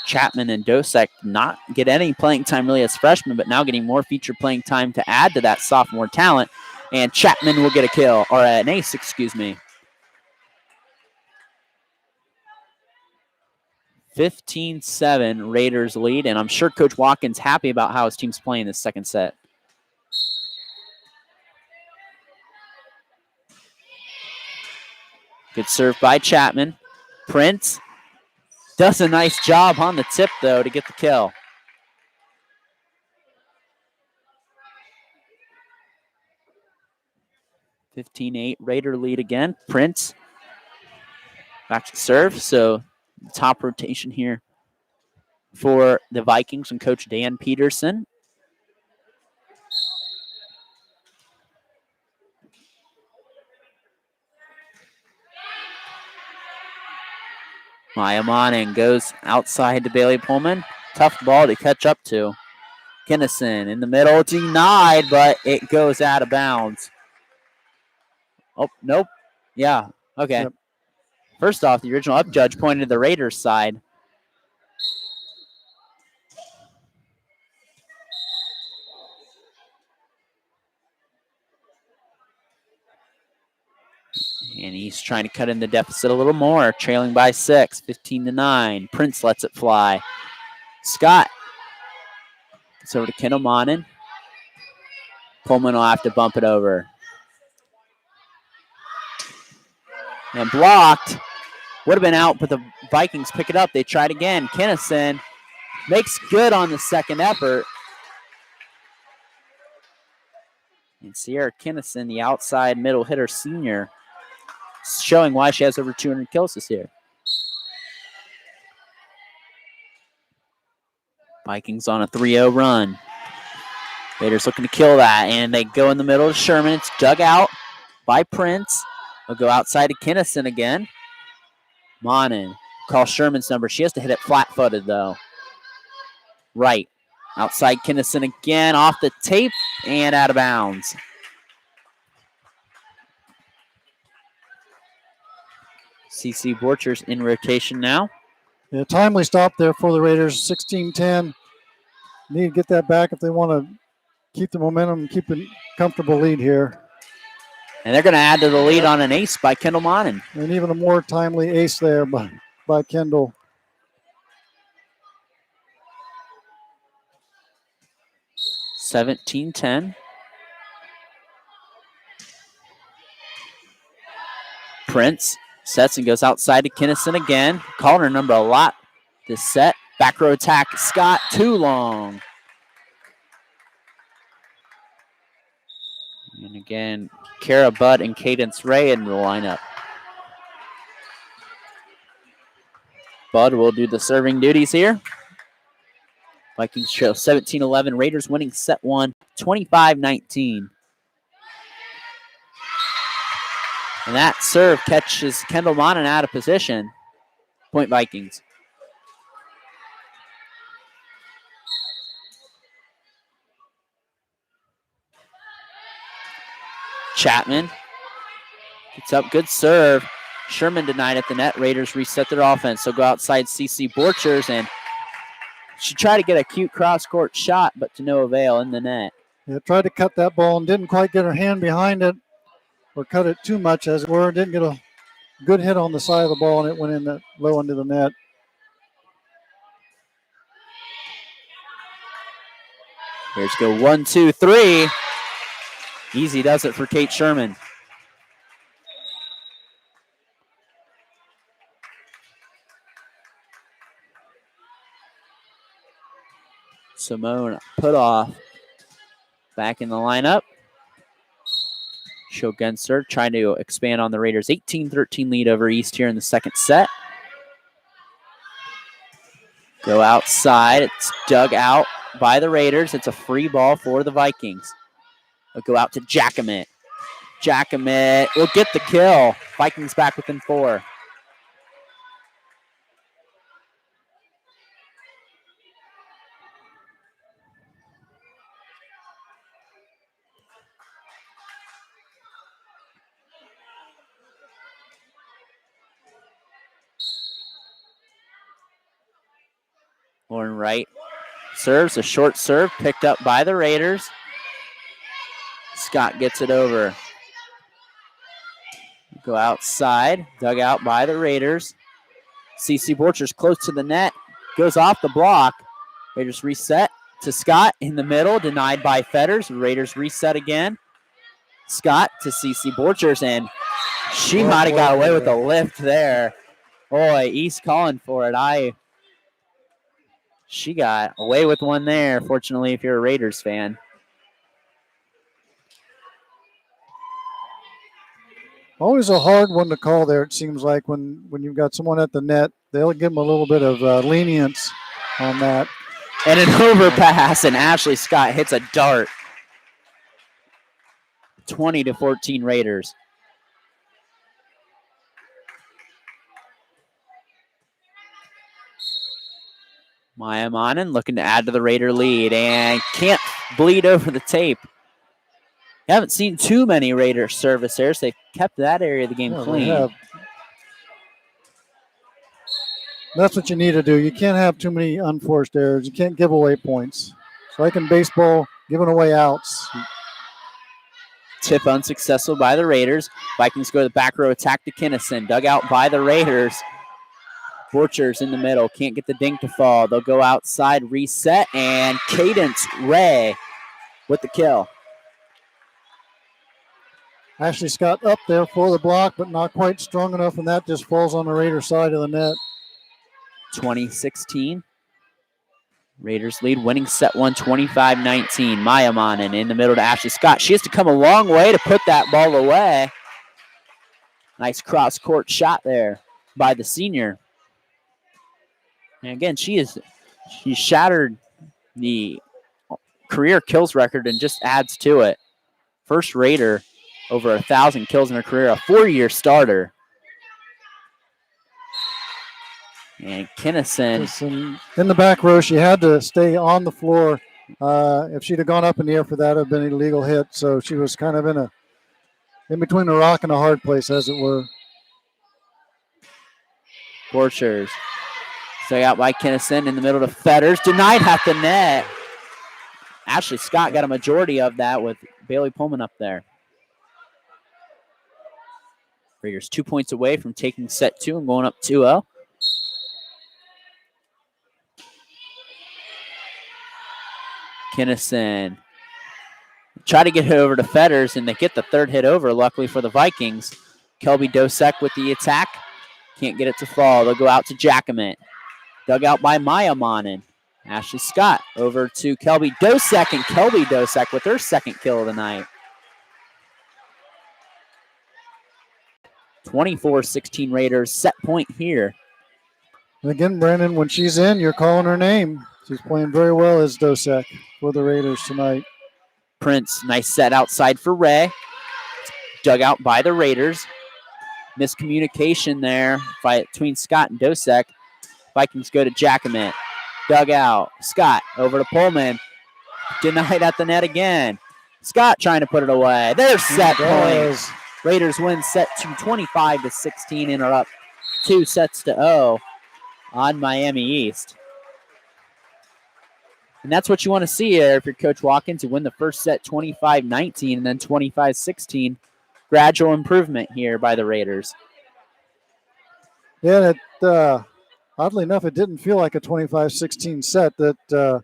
[SPEAKER 1] Chapman and Dosek not get any playing time really as freshmen, but now getting more feature playing time to add to that sophomore talent. And Chapman will get a kill, or an ace, excuse me. 15-7 Raiders lead, and I'm sure Coach Watkins happy about how his team's playing this second set. Good serve by Chapman. Prince does a nice job on the tip, though, to get the kill. (15-8) Raider lead again. Prince back to serve. So top rotation here for the Vikings and Coach Dan Peterson. Maya Monin goes outside to Bailey Pullman. Tough ball to catch up to. Kinnison in the middle, denied, but it goes out of bounds. Oh, nope. Yeah, okay.
[SPEAKER 2] Yep.
[SPEAKER 1] First off, the original up judge pointed to the Raiders' side. And he's trying to cut in the deficit a little more, trailing by 6, 15-9. Prince lets it fly. Scott gets over to Kendall Monin. Pullman will have to bump it over. And blocked. Would have been out, but the Vikings pick it up. They tried again. Kinnison makes good on the second effort. And Sierra Kinnison, the outside middle hitter senior, showing why she has over 200 kills this year. Vikings on a 3-0 run. Raiders looking to kill that, and they go in the middle of Sherman. It's dug out by Prince. They'll go outside to Kinnison again. Monin, call Sherman's number. She has to hit it flat-footed, though. Right. Outside Kinnison again, off the tape, and out of bounds. CC Borchers in rotation now.
[SPEAKER 2] Yeah, timely stop there for the Raiders. 16-10. Need to get that back if they want to keep the momentum, keep a comfortable lead here.
[SPEAKER 1] And they're going to add to the lead on an ace by Kendall Monin.
[SPEAKER 2] And even a more timely ace there by Kendall.
[SPEAKER 1] $17-10. Prince sets and goes outside to Kinnison again. Calling her number a lot to set. Back row attack, Scott, too long. And again, Kara Budd and Cadence Ray in the lineup. Budd will do the serving duties here. Vikings trail 17-11. Raiders winning set one, 25-19. And that serve catches Kendall Monin out of position. Point Vikings. Chapman gets up, good serve. Sherman denied at the net. Raiders reset their offense. So go outside CC Borchers, and she tried to get a cute cross-court shot, but to no avail in the net.
[SPEAKER 2] Yeah, tried to cut that ball and didn't quite get her hand behind it or cut it too much, as it were. Didn't get a good hit on the side of the ball, and it went in that low into the net.
[SPEAKER 1] Here's go 1, 2, 3. Easy does it for Kate Sherman. Simone Putoff back in the lineup. Shogenser trying to expand on the Raiders' 18-13 lead over East here in the second set. Go outside. It's dug out by the Raiders. It's a free ball for the Vikings. They'll go out to Jackamit. Jackamit will get the kill. Vikings back within 4. Lauren Wright serves, a short serve picked up by the Raiders. Scott gets it over. Go outside, dug out by the Raiders. CC Borchers close to the net, goes off the block. Raiders reset to Scott in the middle, denied by Fetters. Raiders reset again. Scott to CC Borchers, and she might have got away with a lift there. Boy, East calling for it. She got away with one there, fortunately, if you're a Raiders fan.
[SPEAKER 2] Always a hard one to call there, it seems like, when you've got someone at the net. They'll give them a little bit of lenience on that.
[SPEAKER 1] And an overpass, and Ashley Scott hits a dart. 20-14 Raiders. Maya Monin looking to add to the Raider lead and can't bleed over the tape. Haven't seen too many Raider service errors. They've kept that area of the game clean.
[SPEAKER 2] That's what you need to do. You can't have too many unforced errors. You can't give away points. It's like in baseball, giving away outs.
[SPEAKER 1] Tip unsuccessful by the Raiders. Vikings go to the back row attack to Kinnison. Dug out by the Raiders. Borchers in the middle. Can't get the dink to fall. They'll go outside, reset, and Cadence Ray with the kill.
[SPEAKER 2] Ashley Scott up there for the block, but not quite strong enough, and that just falls on the Raider side of the net.
[SPEAKER 1] 20-16. Raiders lead, winning set one, 25-19. Maya Monin in the middle to Ashley Scott. She has to come a long way to put that ball away. Nice cross-court shot there by the senior. And again, she shattered the career kills record and just adds to it. First Raider over 1,000 kills in her career, a 4-year starter. And Kinnison
[SPEAKER 2] in the back row, she had to stay on the floor. If she'd have gone up in the air for that, it would have been an illegal hit. So she was kind of in between a rock and a hard place, as it were.
[SPEAKER 1] Borchers. Dug out by Kinnison in the middle to Fetters. Denied at the net. Ashley Scott got a majority of that with Bailey Pullman up there. Raiders 2 points away from taking set 2 and going up 2-0. Kinnison try to get it over to Fetters, and they get the third hit over, luckily for the Vikings. Kelby Dosek with the attack. Can't get it to fall. They'll go out to Jacquemin. Dug out by Maya Monin. Ashley Scott over to Kelby Dosek, and Kelby Dosek with her second kill of the night. 24-16 Raiders, set point here.
[SPEAKER 2] And again, Brandon, when she's in, you're calling her name. She's playing very well as Dosek for the Raiders tonight.
[SPEAKER 1] Prince, nice set outside for Ray. Dug out by the Raiders. Miscommunication there between Scott and Dosek. Vikings go to Jacquemin. Dug out. Scott over to Pullman. Denied at the net again. Scott trying to put it away. There's set point. Raiders win set 2 25-16 and are up 2-0 on Miami East. And that's what you want to see here if you're Coach Watkins. You win the first set 25-19 and then 25-16. Gradual improvement here by the Raiders.
[SPEAKER 2] Yeah, oddly enough, it didn't feel like a 25-16 set. That the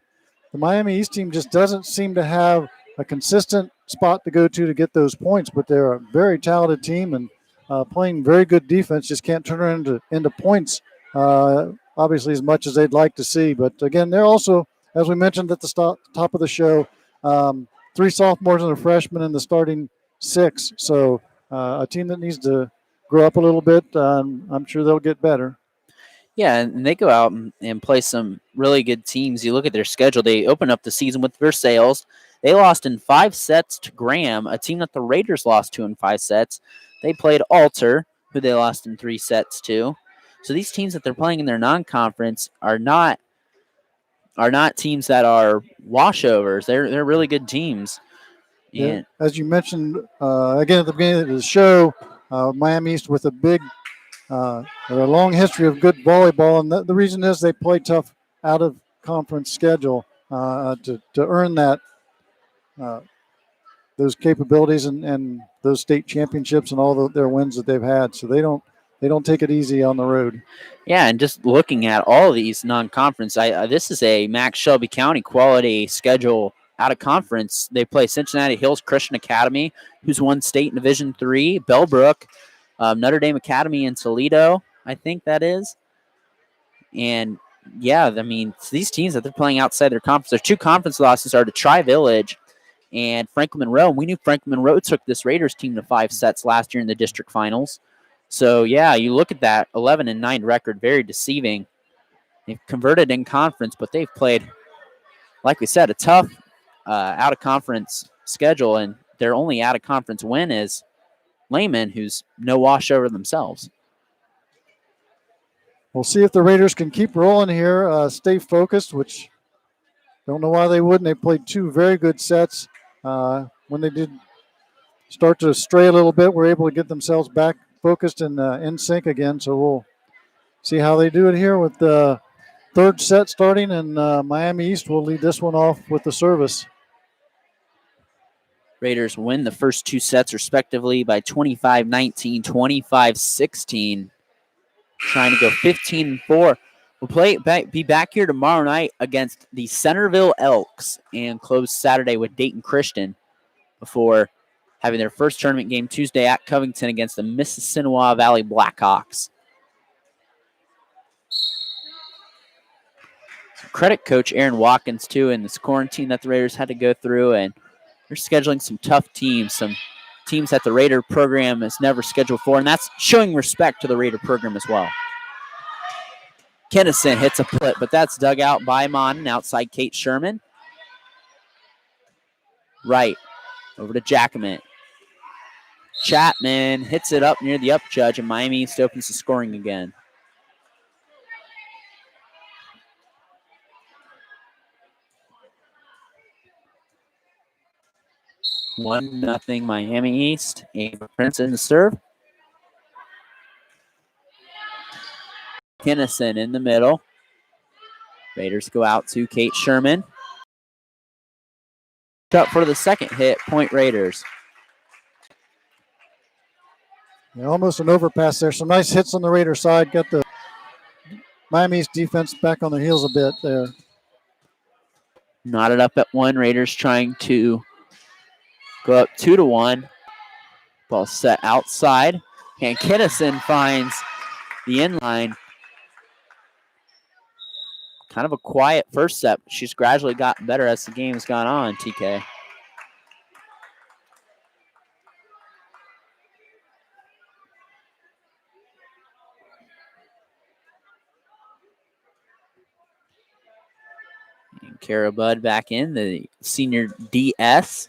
[SPEAKER 2] Miami East team just doesn't seem to have a consistent spot to go to get those points, but they're a very talented team and playing very good defense. Just can't turn it into points, obviously, as much as they'd like to see. But again, they're also, as we mentioned at the top of the show, 3 sophomores and a freshman in the starting 6. So a team that needs to grow up a little bit. I'm sure they'll get better.
[SPEAKER 1] Yeah, and they go out and play some really good teams. You look at their schedule. They open up the season with Versailles. They lost in 5 sets to Graham, a team that the Raiders lost to in 5 sets. They played Alter, who they lost in 3 sets to. So these teams that they're playing in their non-conference are not teams that are washovers. They're really good teams.
[SPEAKER 2] Yeah, as you mentioned again at the beginning of the show, Miami East with a long history of good volleyball, and the reason is they play tough out of conference schedule to earn that those capabilities and those state championships and all their wins that they've had. So they don't take it easy on the road.
[SPEAKER 1] Yeah, and just looking at all of these non-conference, this is a Max Shelby County quality schedule out of conference. They play Cincinnati Hills Christian Academy, who's won state in Division III, Bellbrook, Notre Dame Academy in Toledo, I think that is. And yeah, I mean, these teams that they're playing outside their conference, their 2 conference losses are to Tri-Village and Franklin Monroe. And we knew Franklin Monroe took this Raiders team to 5 sets last year in the district finals. So yeah, you look at that 11-9 record, very deceiving. They've converted in conference, but they've played, like we said, a tough out of conference schedule, and their only out of conference win is Lehman, who's no washover themselves.
[SPEAKER 2] We'll see if the Raiders can keep rolling here, stay focused, which don't know why they wouldn't. They played 2 very good sets. When they did start to stray a little bit, were able to get themselves back focused and in sync again. So we'll see how they do it here with the 3rd set starting, and Miami East will lead this one off with the service.
[SPEAKER 1] Raiders win the first 2 sets respectively by 25-19, 25-16. Trying to go 15-4. We'll be back here tomorrow night against the Centerville Elks and close Saturday with Dayton Christian before having their first tournament game Tuesday at Covington against the Mississinewa Valley Blackhawks. So credit Coach Aaron Watkins, too, in this quarantine that the Raiders had to go through, and they're scheduling some tough teams, some teams that the Raider program has never scheduled for, and that's showing respect to the Raider program as well. Kinnison hits a put, but that's dug out by Mon outside Kate Sherman. Right, over to Jacquemin. Chapman hits it up near the up judge, and Miami East opens the scoring again. One nothing Miami East. Ava Prince in the serve. Kinnison in the middle. Raiders go out to Kate Sherman. Up for the second hit, point Raiders.
[SPEAKER 2] Yeah, almost an overpass there. Some nice hits on the Raider side. Got the Miami's defense back on their heels a bit there.
[SPEAKER 1] Knotted up at one. Raiders trying to go up 2-1. Ball set outside. And Kinnison finds the inline. Kind of a quiet first set. She's gradually gotten better as the game's gone on, TK. And Kara Budd back in, the senior DS.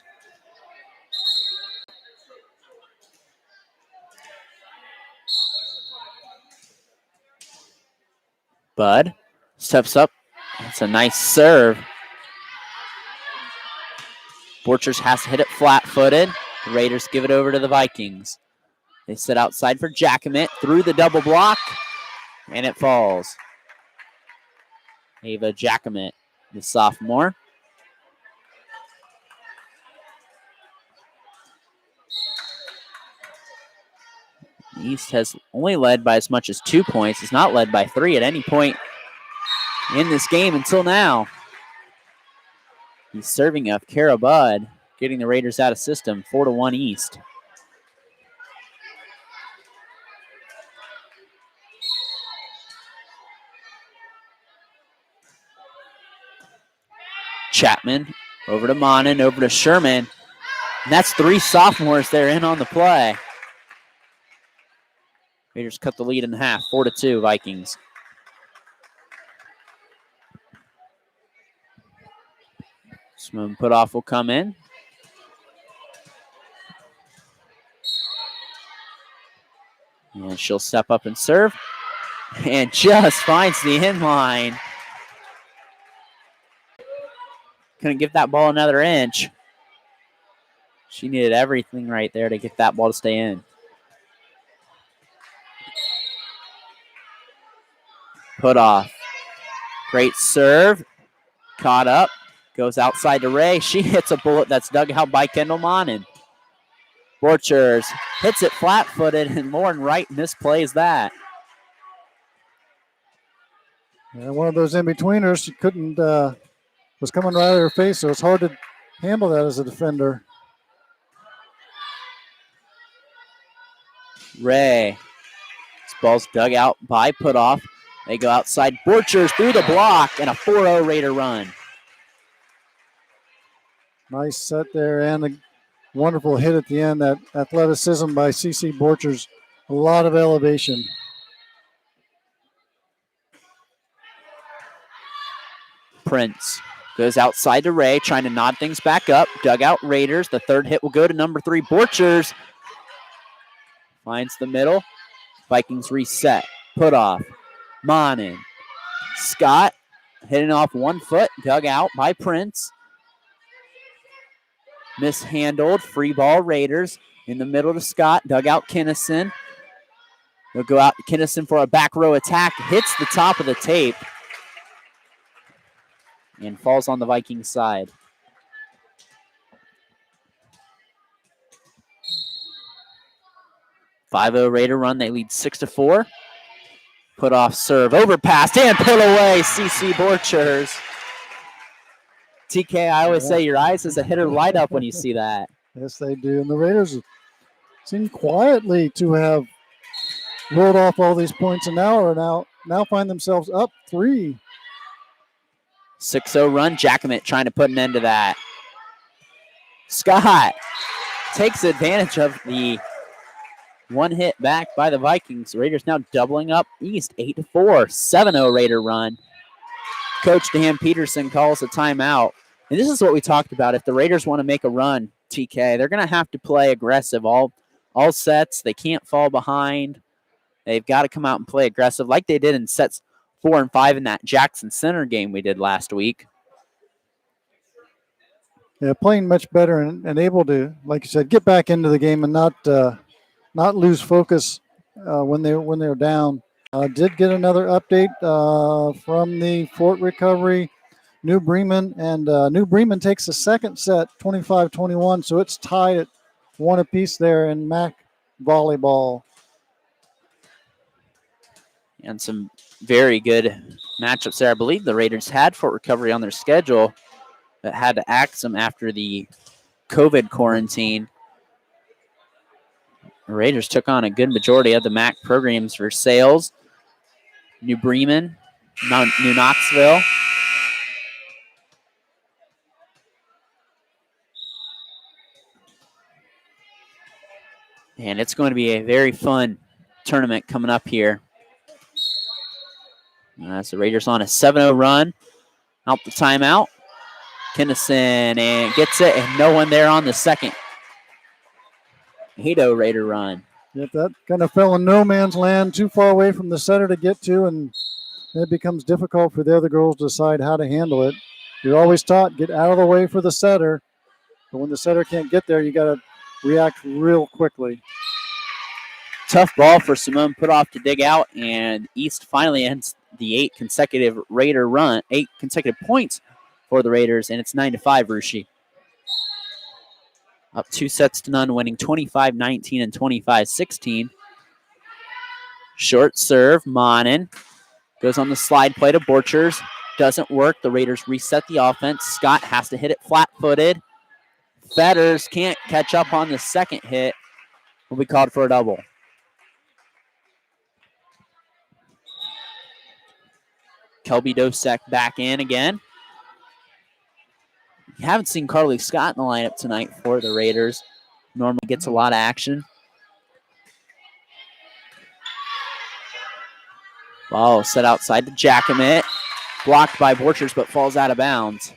[SPEAKER 1] Budd steps up. That's a nice serve. Borchers has to hit it flat-footed. The Raiders give it over to the Vikings. They sit outside for Jackamit through the double block, and it falls. Ava Jackamit, the sophomore. The East has only led by as much as 2 points. It's not led by 3 at any point in this game until now. He's serving up Kara Budd, getting the Raiders out of system, 4-1 East. Chapman over to Monin, over to Sherman. And that's 3 sophomores there in on the play. Raiders cut the lead in half, 4-2 Vikings. Swim put off will come in. And she'll step up and serve. And just finds the inline. Couldn't give that ball another inch. She needed everything right there to get that ball to stay in. Put off. Great serve. Caught up. Goes outside to Ray. She hits a bullet that's dug out by Kendall Monin. Borchers hits it flat-footed, and Lauren Wright misplays that.
[SPEAKER 2] Yeah, one of those in-betweeners. She couldn't, was coming right at her face, so it's hard to handle that as a defender.
[SPEAKER 1] Ray. This ball's dug out by Putoff. They go outside. Borchers through the block, and a 4-0 Raider run.
[SPEAKER 2] Nice set there and a wonderful hit at the end. That athleticism by CC Borchers. A lot of elevation.
[SPEAKER 1] Prince goes outside to Ray, trying to nod things back up. Dugout Raiders. The third hit will go to number 3, Borchers. Finds the middle. Vikings reset. Put off. Monin. Scott hitting off 1 foot. Dug out by Prince. Mishandled. Free ball Raiders. In the middle to Scott. Dug out Kinnison. They'll go out to Kinnison for a back row attack. Hits the top of the tape. And falls on the Vikings side. .50 Raider run. They lead 6-4. Put off serve. Overpass and put away. CC Borchers. TK, I always say your eyes as a hitter light up when you see that.
[SPEAKER 2] Yes, they do. And the Raiders seem quietly to have rolled off all these points and now find themselves up 3.
[SPEAKER 1] 6-0 run. Jackamit trying to put an end to that. Scott takes advantage of the 1 hit back by the Vikings. Raiders now doubling up East, 8-4. 7-0 Raider run. Coach Dan Peterson calls a timeout. And this is what we talked about. If the Raiders want to make a run, TK, they're going to have to play aggressive all sets. They can't fall behind. They've got to come out and play aggressive like they did in sets 4 and 5 in that Jackson Center game we did last week.
[SPEAKER 2] Yeah, playing much better and able to, like you said, get back into the game and not lose focus when they're down. Did get another update from the Fort Recovery New Bremen, and New Bremen takes the second set 25-21, so it's tied at one apiece there in MAC volleyball.
[SPEAKER 1] And some very good matchups there. I believe the Raiders had Fort Recovery on their schedule, but had to axe them after the COVID quarantine. The Raiders took on a good majority of the MAC programs for Sales, New Bremen, New Knoxville. And it's going to be a very fun tournament coming up here. As the Raiders on a 7-0 run. Out the timeout. Kinnison and gets it, and no one there on the second 8-0 Raider run.
[SPEAKER 2] Yep, that kind of fell in no man's land, too far away from the setter to get to, and it becomes difficult for the other girls to decide how to handle it. You're always taught, get out of the way for the setter, but when the setter can't get there, you got to react real quickly.
[SPEAKER 1] Tough ball for Simone Putoff to dig out, and East finally ends the 8 consecutive Raider run, 8 consecutive points for the Raiders, and it's 9-5, Rushi. Up 2-0, winning 25-19 and 25-16. Short serve, Monin goes on the slide play to Borchers. Doesn't work. The Raiders reset the offense. Scott has to hit it flat-footed. Fetters can't catch up on the second hit. Will be called for a double. Kelby Dosek back in again. You haven't seen Carly Scott in the lineup tonight for the Raiders. Normally gets a lot of action. Ball set outside to Jackamit. Blocked by Borchers, but falls out of bounds.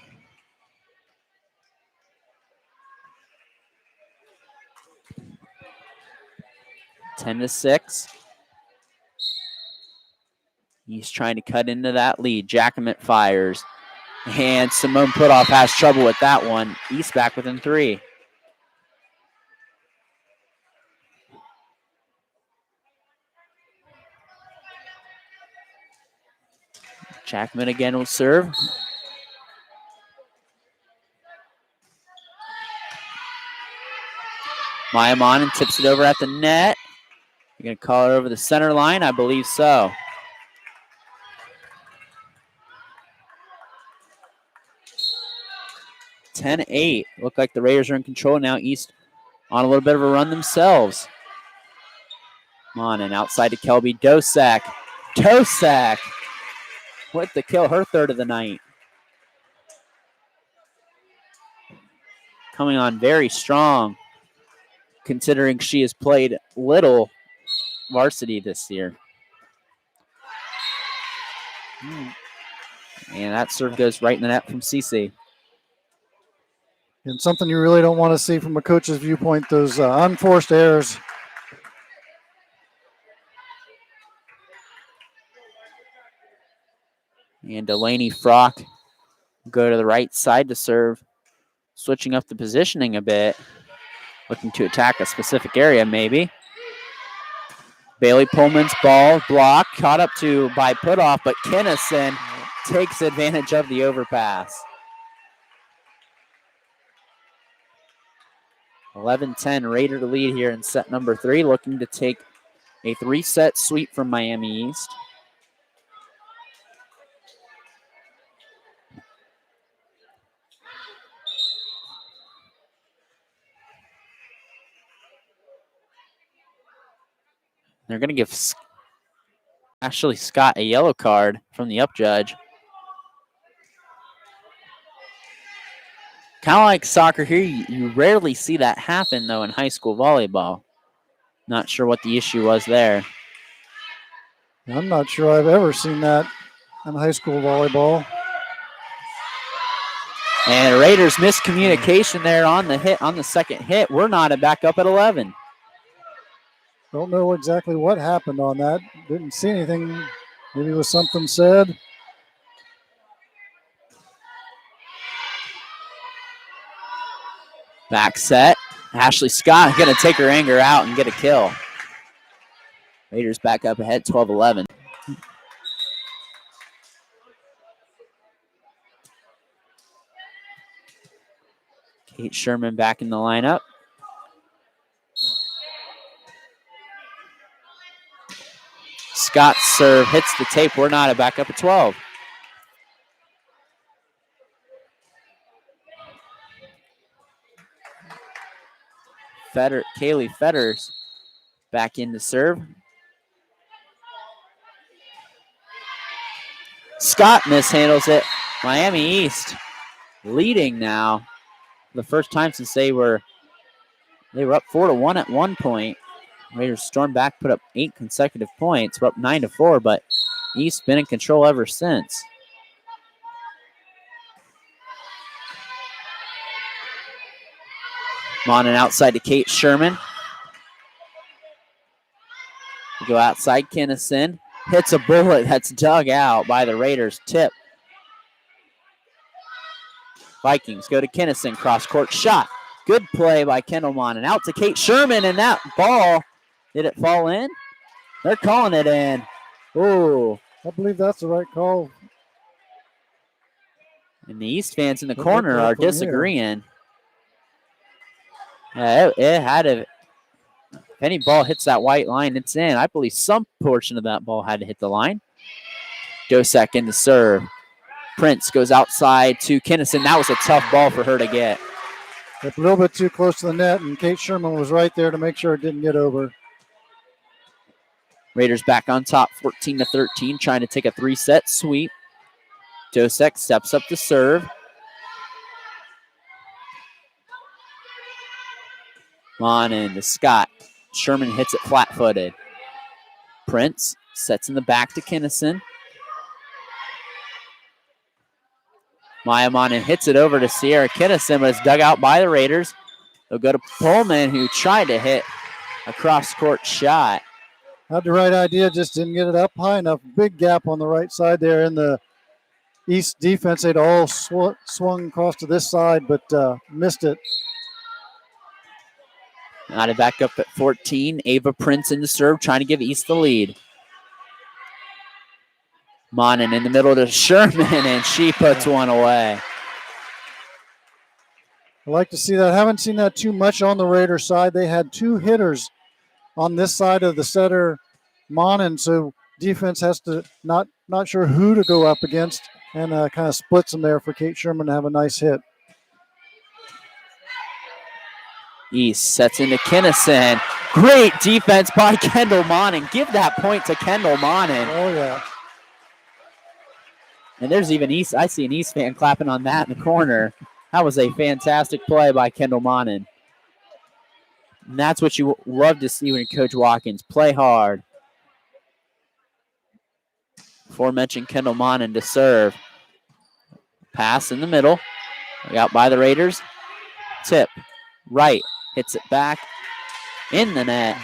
[SPEAKER 1] Ten to 6. He's trying to cut into that lead. Jackamit fires. And Simone Putoff has trouble with that one. East back within 3. Jackman again will serve. Maya Monin tips it over at the net. You're going to call it over the center line? I believe so. (10-8). Look like the Raiders are in control now. East on a little bit of a run themselves. Monin outside to Kelby Dosek. Dosek with the kill, her third of the night. Coming on very strong, considering she has played little varsity this year. And that serve goes right in the net from Cece.
[SPEAKER 2] And something you really don't want to see from a coach's viewpoint, those unforced errors.
[SPEAKER 1] And Delaney Frock go to the right side to serve, switching up the positioning a bit, looking to attack a specific area maybe. Bailey Pullman's ball blocked, caught up to by Putoff, but Kinnison takes advantage of the overpass. 11-10 Raider to lead here in set number 3, looking to take a 3-set sweep from Miami East. They're going to give Ashley Scott a yellow card from the up judge. Kind of like soccer here, you rarely see that happen, though, in high school volleyball. Not sure what the issue was there.
[SPEAKER 2] I'm not sure I've ever seen that in high school volleyball.
[SPEAKER 1] And Raiders miscommunication there on the hit, on the second hit. We're not back up at 11.
[SPEAKER 2] Don't know exactly what happened on that. Didn't see anything. Maybe it was something said.
[SPEAKER 1] Back set. Ashley Scott going to take her anger out and get a kill. Raiders back up ahead 12-11. Kate Sherman back in the lineup. Scott's serve hits the tape. We're not back up at 12. Kaylee Fetters back in to serve. Scott mishandles it. Miami East leading now. The first time since they were up 4-1 at one point. Raiders stormed back, put up 8 consecutive points. We're up 9-4, but East been in control ever since. Monin outside to Kate Sherman. We go outside, Kinnison. Hits a bullet that's dug out by the Raiders. Tip. Vikings go to Kinnison. Cross-court shot. Good play by Kendall Monin. Out to Kate Sherman, and that ball, did it fall in? They're calling it in. Ooh.
[SPEAKER 2] I believe that's the right call.
[SPEAKER 1] And the East fans in the corner are disagreeing. It had to. If any ball hits that white line, it's in. I believe some portion of that ball had to hit the line. Dosek in the serve. Prince goes outside to Kinnison. That was a tough ball for her to get.
[SPEAKER 2] A little bit too close to the net, and Kate Sherman was right there to make sure it didn't get over.
[SPEAKER 1] Raiders back on top, 14-13, trying to take a 3-set sweep. Dosek steps up to serve. Monin to Scott. Sherman hits it flat-footed. Prince sets in the back to Kinnison. Maya Monin hits it over to Sierra Kinnison, but it's dug out by the Raiders. They'll go to Pullman, who tried to hit a cross-court shot.
[SPEAKER 2] Had the right idea, just didn't get it up high enough. Big gap on the right side there in the East defense. They'd all swung across to this side, but missed it.
[SPEAKER 1] Knotted back up at 14. Ava Prince in the serve, trying to give East the lead. Monin in the middle to Sherman, and she puts one away.
[SPEAKER 2] I like to see that. Haven't seen that too much on the Raiders side. They had 2 hitters on this side of the setter, Monin, so defense has to not sure who to go up against, and kind of splits them there for Kate Sherman to have a nice hit.
[SPEAKER 1] East sets into Kinnison. Great defense by Kendall Monin. Give that point to Kendall Monin.
[SPEAKER 2] Oh, yeah.
[SPEAKER 1] And there's even East. I see an East fan clapping on that in the corner. That was a fantastic play by Kendall Monin. And that's what you love to see when Coach Watkins play hard. Aforementioned Kendall Monin to serve. Pass in the middle. Out by the Raiders. Tip. Right. Hits it back in the net.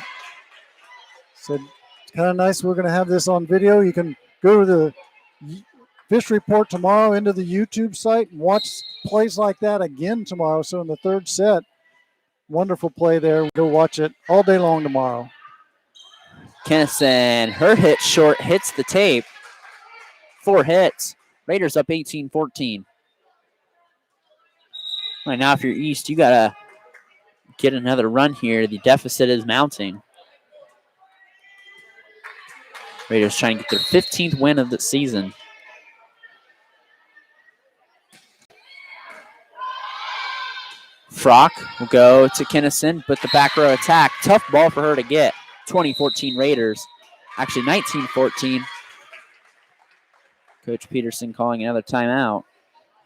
[SPEAKER 2] So it's kind of nice. We're going to have this on video. You can go to the Fish Report tomorrow into the YouTube site and watch plays like that again tomorrow. So in the 3rd set, wonderful play there. Go watch it all day long tomorrow.
[SPEAKER 1] Kinnison, her hit short, hits the tape. 4 hits. Raiders up 18-14. Right now, if you're East, you got to get another run here. The deficit is mounting. Raiders trying to get their 15th win of the season. Frock will go to Kinnison, but the back row attack. Tough ball for her to get. 2014 Raiders. Actually, 1914. Coach Peterson calling another timeout.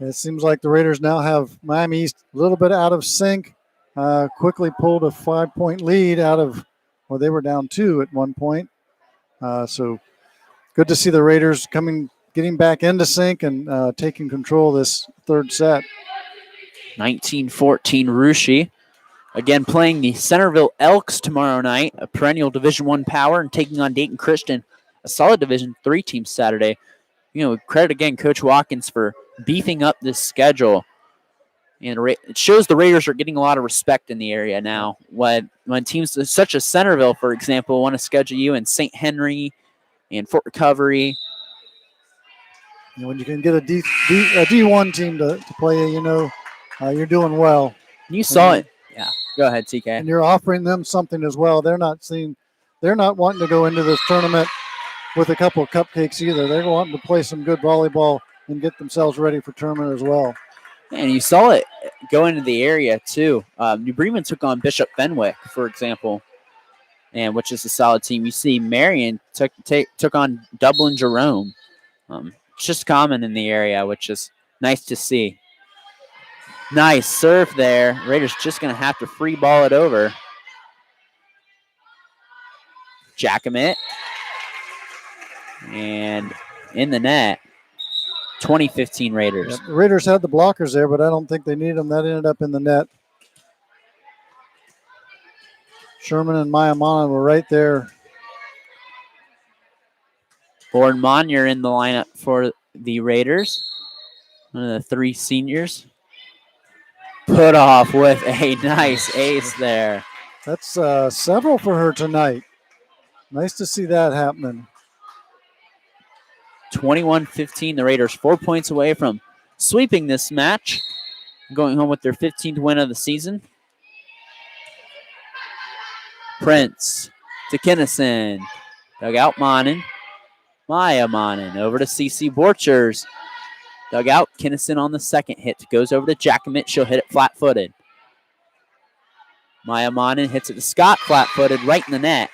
[SPEAKER 2] It seems like the Raiders now have Miami East a little bit out of sync. Quickly pulled a 5-point lead out of, well, they were down 2 at one point. So good to see the Raiders getting back into sync and taking control of this 3rd set.
[SPEAKER 1] 1914 Russia. Again, playing the Centerville Elks tomorrow night, a perennial Division I power, and taking on Dayton Christian, a solid Division III team Saturday. You know, credit again Coach Watkins for beefing up this schedule. And it shows the Raiders are getting a lot of respect in the area now. When teams such as Centerville, for example, want to schedule you in St. Henry and Fort Recovery.
[SPEAKER 2] And when you can get a D1 team to play you, you're doing well.
[SPEAKER 1] You saw it. Yeah. Go ahead, TK.
[SPEAKER 2] And you're offering them something as well. They're not wanting to go into this tournament with a couple of cupcakes either. They're wanting to play some good volleyball and get themselves ready for tournament as well.
[SPEAKER 1] And you saw it go into the area too. New Bremen took on Bishop Fenwick, for example, and which is a solid team. You see Marion took on Dublin Jerome. It's just common in the area, which is nice to see. Nice serve there. Raiders just going to have to free ball it over. Jackamit. And in the net. 2015 Raiders.
[SPEAKER 2] Yeah, the Raiders had the blockers there, but I don't think they needed them. That ended up in the net. Sherman and Mayamana were right there.
[SPEAKER 1] Lauren Monyer in the lineup for the Raiders. One of the three seniors. Put off with a nice ace there.
[SPEAKER 2] That's several for her tonight. Nice to see that happening.
[SPEAKER 1] 21-15. The Raiders 4 points away from sweeping this match. Going home with their 15th win of the season. Prince to Kinnison. Dug out Monin. Maya Monin over to CC Borchers. Dug out Kinnison on the second hit. Goes over to Jackamit. She'll hit it flat-footed. Maya Monin hits it to Scott flat-footed right in the net.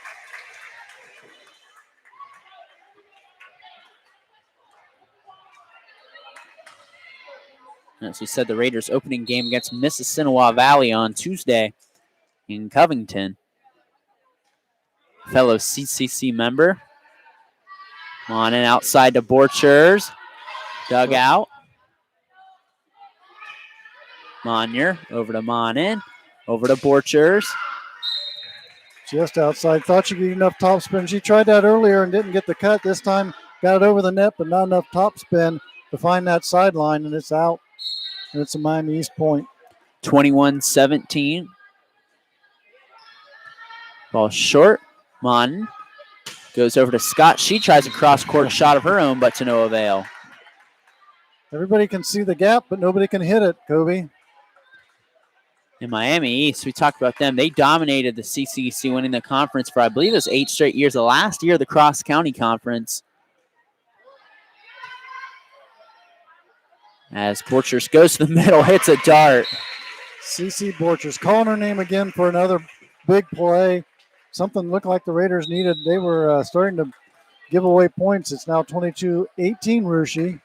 [SPEAKER 1] As we said, the Raiders' opening game against Mississinewa Valley on Tuesday in Covington. Fellow CCC member. Monin outside to Borchers. Dug out. Monyer over to Monin. Over to Borchers.
[SPEAKER 2] Just outside. Thought she could get enough topspin. She tried that earlier and didn't get the cut. This time got it over the net, but not enough topspin to find that sideline, and it's out. And it's a Miami East point.
[SPEAKER 1] 21-17. Ball short. Monin goes over to Scott. She tries a cross-court shot of her own, but to no avail.
[SPEAKER 2] Everybody can see the gap, but nobody can hit it, Kobe.
[SPEAKER 1] In Miami East, we talked about them. They dominated the CCC, winning the conference for, I believe, it was 8 straight years. The last year, the cross-county conference. As Borchers goes to the middle, hits a dart.
[SPEAKER 2] CC Borchers calling her name again for another big play. Something looked like the Raiders needed. They were starting to give away points. It's now 22-18, Rushi.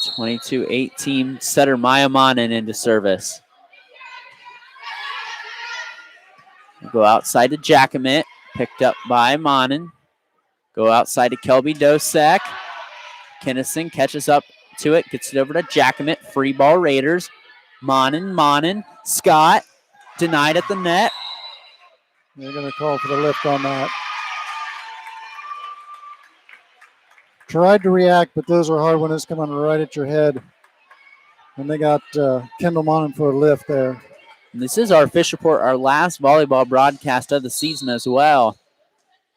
[SPEAKER 1] 22-18, setter Maya Monin into service. Go outside to Jackamit, picked up by Monin. Go outside to Kelby Dosek. Kinnison catches up to it, gets it over to Jackamit. Free ball Raiders. Monin. Scott denied at the net.
[SPEAKER 2] They're going to call for the lift on that. Tried to react, but those are hard when it's coming right at your head. And they got Kendall Monin for a lift there.
[SPEAKER 1] And this is our fish report, our last volleyball broadcast of the season as well,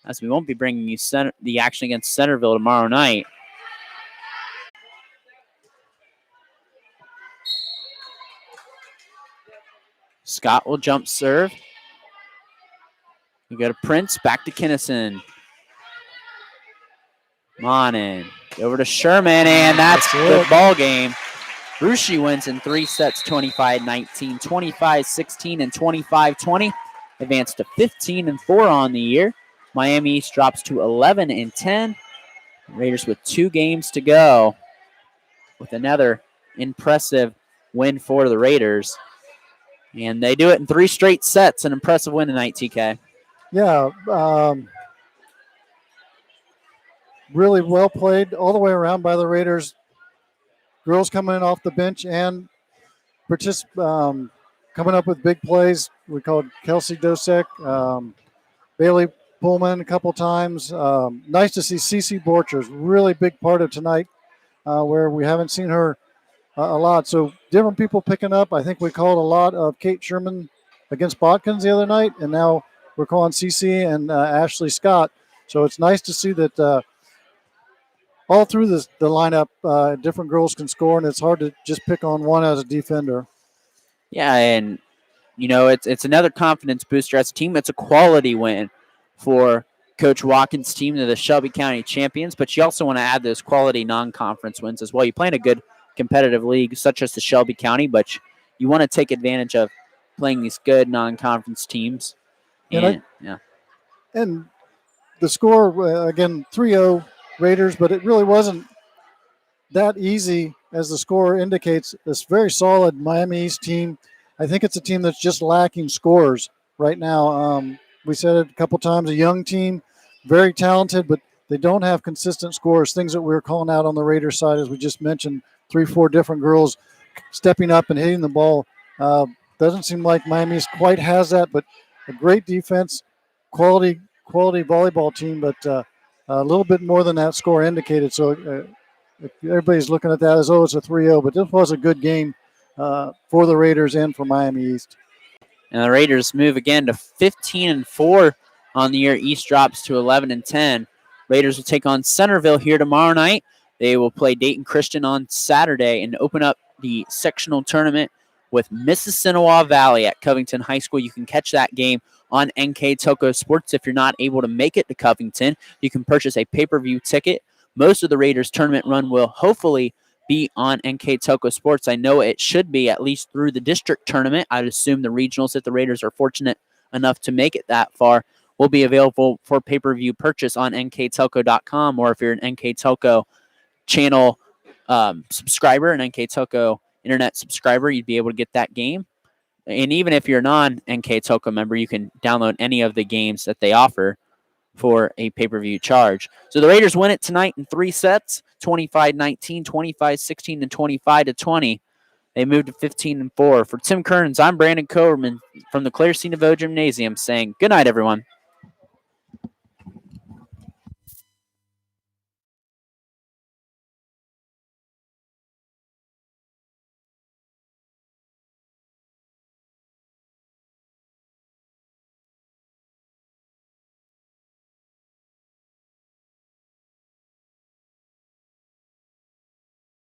[SPEAKER 1] as we won't be bringing you the action against Centerville tomorrow night. Scott will jump serve. We go to Prince, back to Kinnison. Monin over to Sherman, and that's the ball game. Rushi wins in 3 sets, 25-19, 25-16, and 25-20. Advanced to 15-4 on the year. Miami East drops to 11-10. Raiders with 2 games to go, with another impressive win for the Raiders. And they do it in 3 straight sets. An impressive win tonight, TK.
[SPEAKER 2] Yeah, really well played all the way around by the Raiders. Girls coming in off the bench and coming up with big plays. We called Kelsey Dosek, Bailey Pullman a couple times. Nice to see CC Borchers, really big part of tonight, where we haven't seen her a lot. So different people picking up. I think we called a lot of Kate Sherman against Botkins the other night, and now we're calling CC and Ashley Scott. So it's nice to see that all through the lineup, different girls can score, and it's hard to just pick on one as a defender.
[SPEAKER 1] Yeah, and it's another confidence booster as a team. It's a quality win for Coach Watkins' team to the Shelby County champions, but you also want to add those quality non-conference wins as well. You play in a good competitive league such as the Shelby County, but you want to take advantage of playing these good non-conference teams.
[SPEAKER 2] And and the score again 3-0 Raiders, but it really wasn't that easy as the score indicates. This very solid Miami East team. I think it's a team that's just lacking scores right now. We said it a couple times, a young team, very talented, but they don't have consistent scores. Things that we were calling out on the Raiders side, as we just mentioned, 3-4 different girls stepping up and hitting the ball. Doesn't seem like Miami East quite has that, but a great defense, quality volleyball team, but a little bit more than that score indicated. So everybody's looking at that as, it's a 3-0, but this was a good game for the Raiders and for Miami East.
[SPEAKER 1] And the Raiders move again to 15-4 on the year. East drops to 11-10. Raiders will take on Centerville here tomorrow night. They will play Dayton Christian on Saturday and open up the sectional tournament with Mississinawa Valley at Covington High School. You can catch that game on NK Toko Sports. If you're not able to make it to Covington, you can purchase a pay-per-view ticket. Most of the Raiders tournament run will hopefully be on NK Toko Sports. I know it should be at least through the district tournament. I'd assume the regionals, if the Raiders are fortunate enough to make it that far, will be available for pay-per-view purchase on nktelco.com, or if you're an NK Telco channel subscriber, an NK Telco internet subscriber, you'd be able to get that game. And even if you're a non-NK Telco member, you can download any of the games that they offer for a pay-per-view charge. So the Raiders win it tonight in 3 sets, 25-19, 25-16, and 25-20. They moved to 15-4. For Tim Kearns, I'm Brandon Coverman from the Clair C Naveau Gymnasium saying good night, everyone.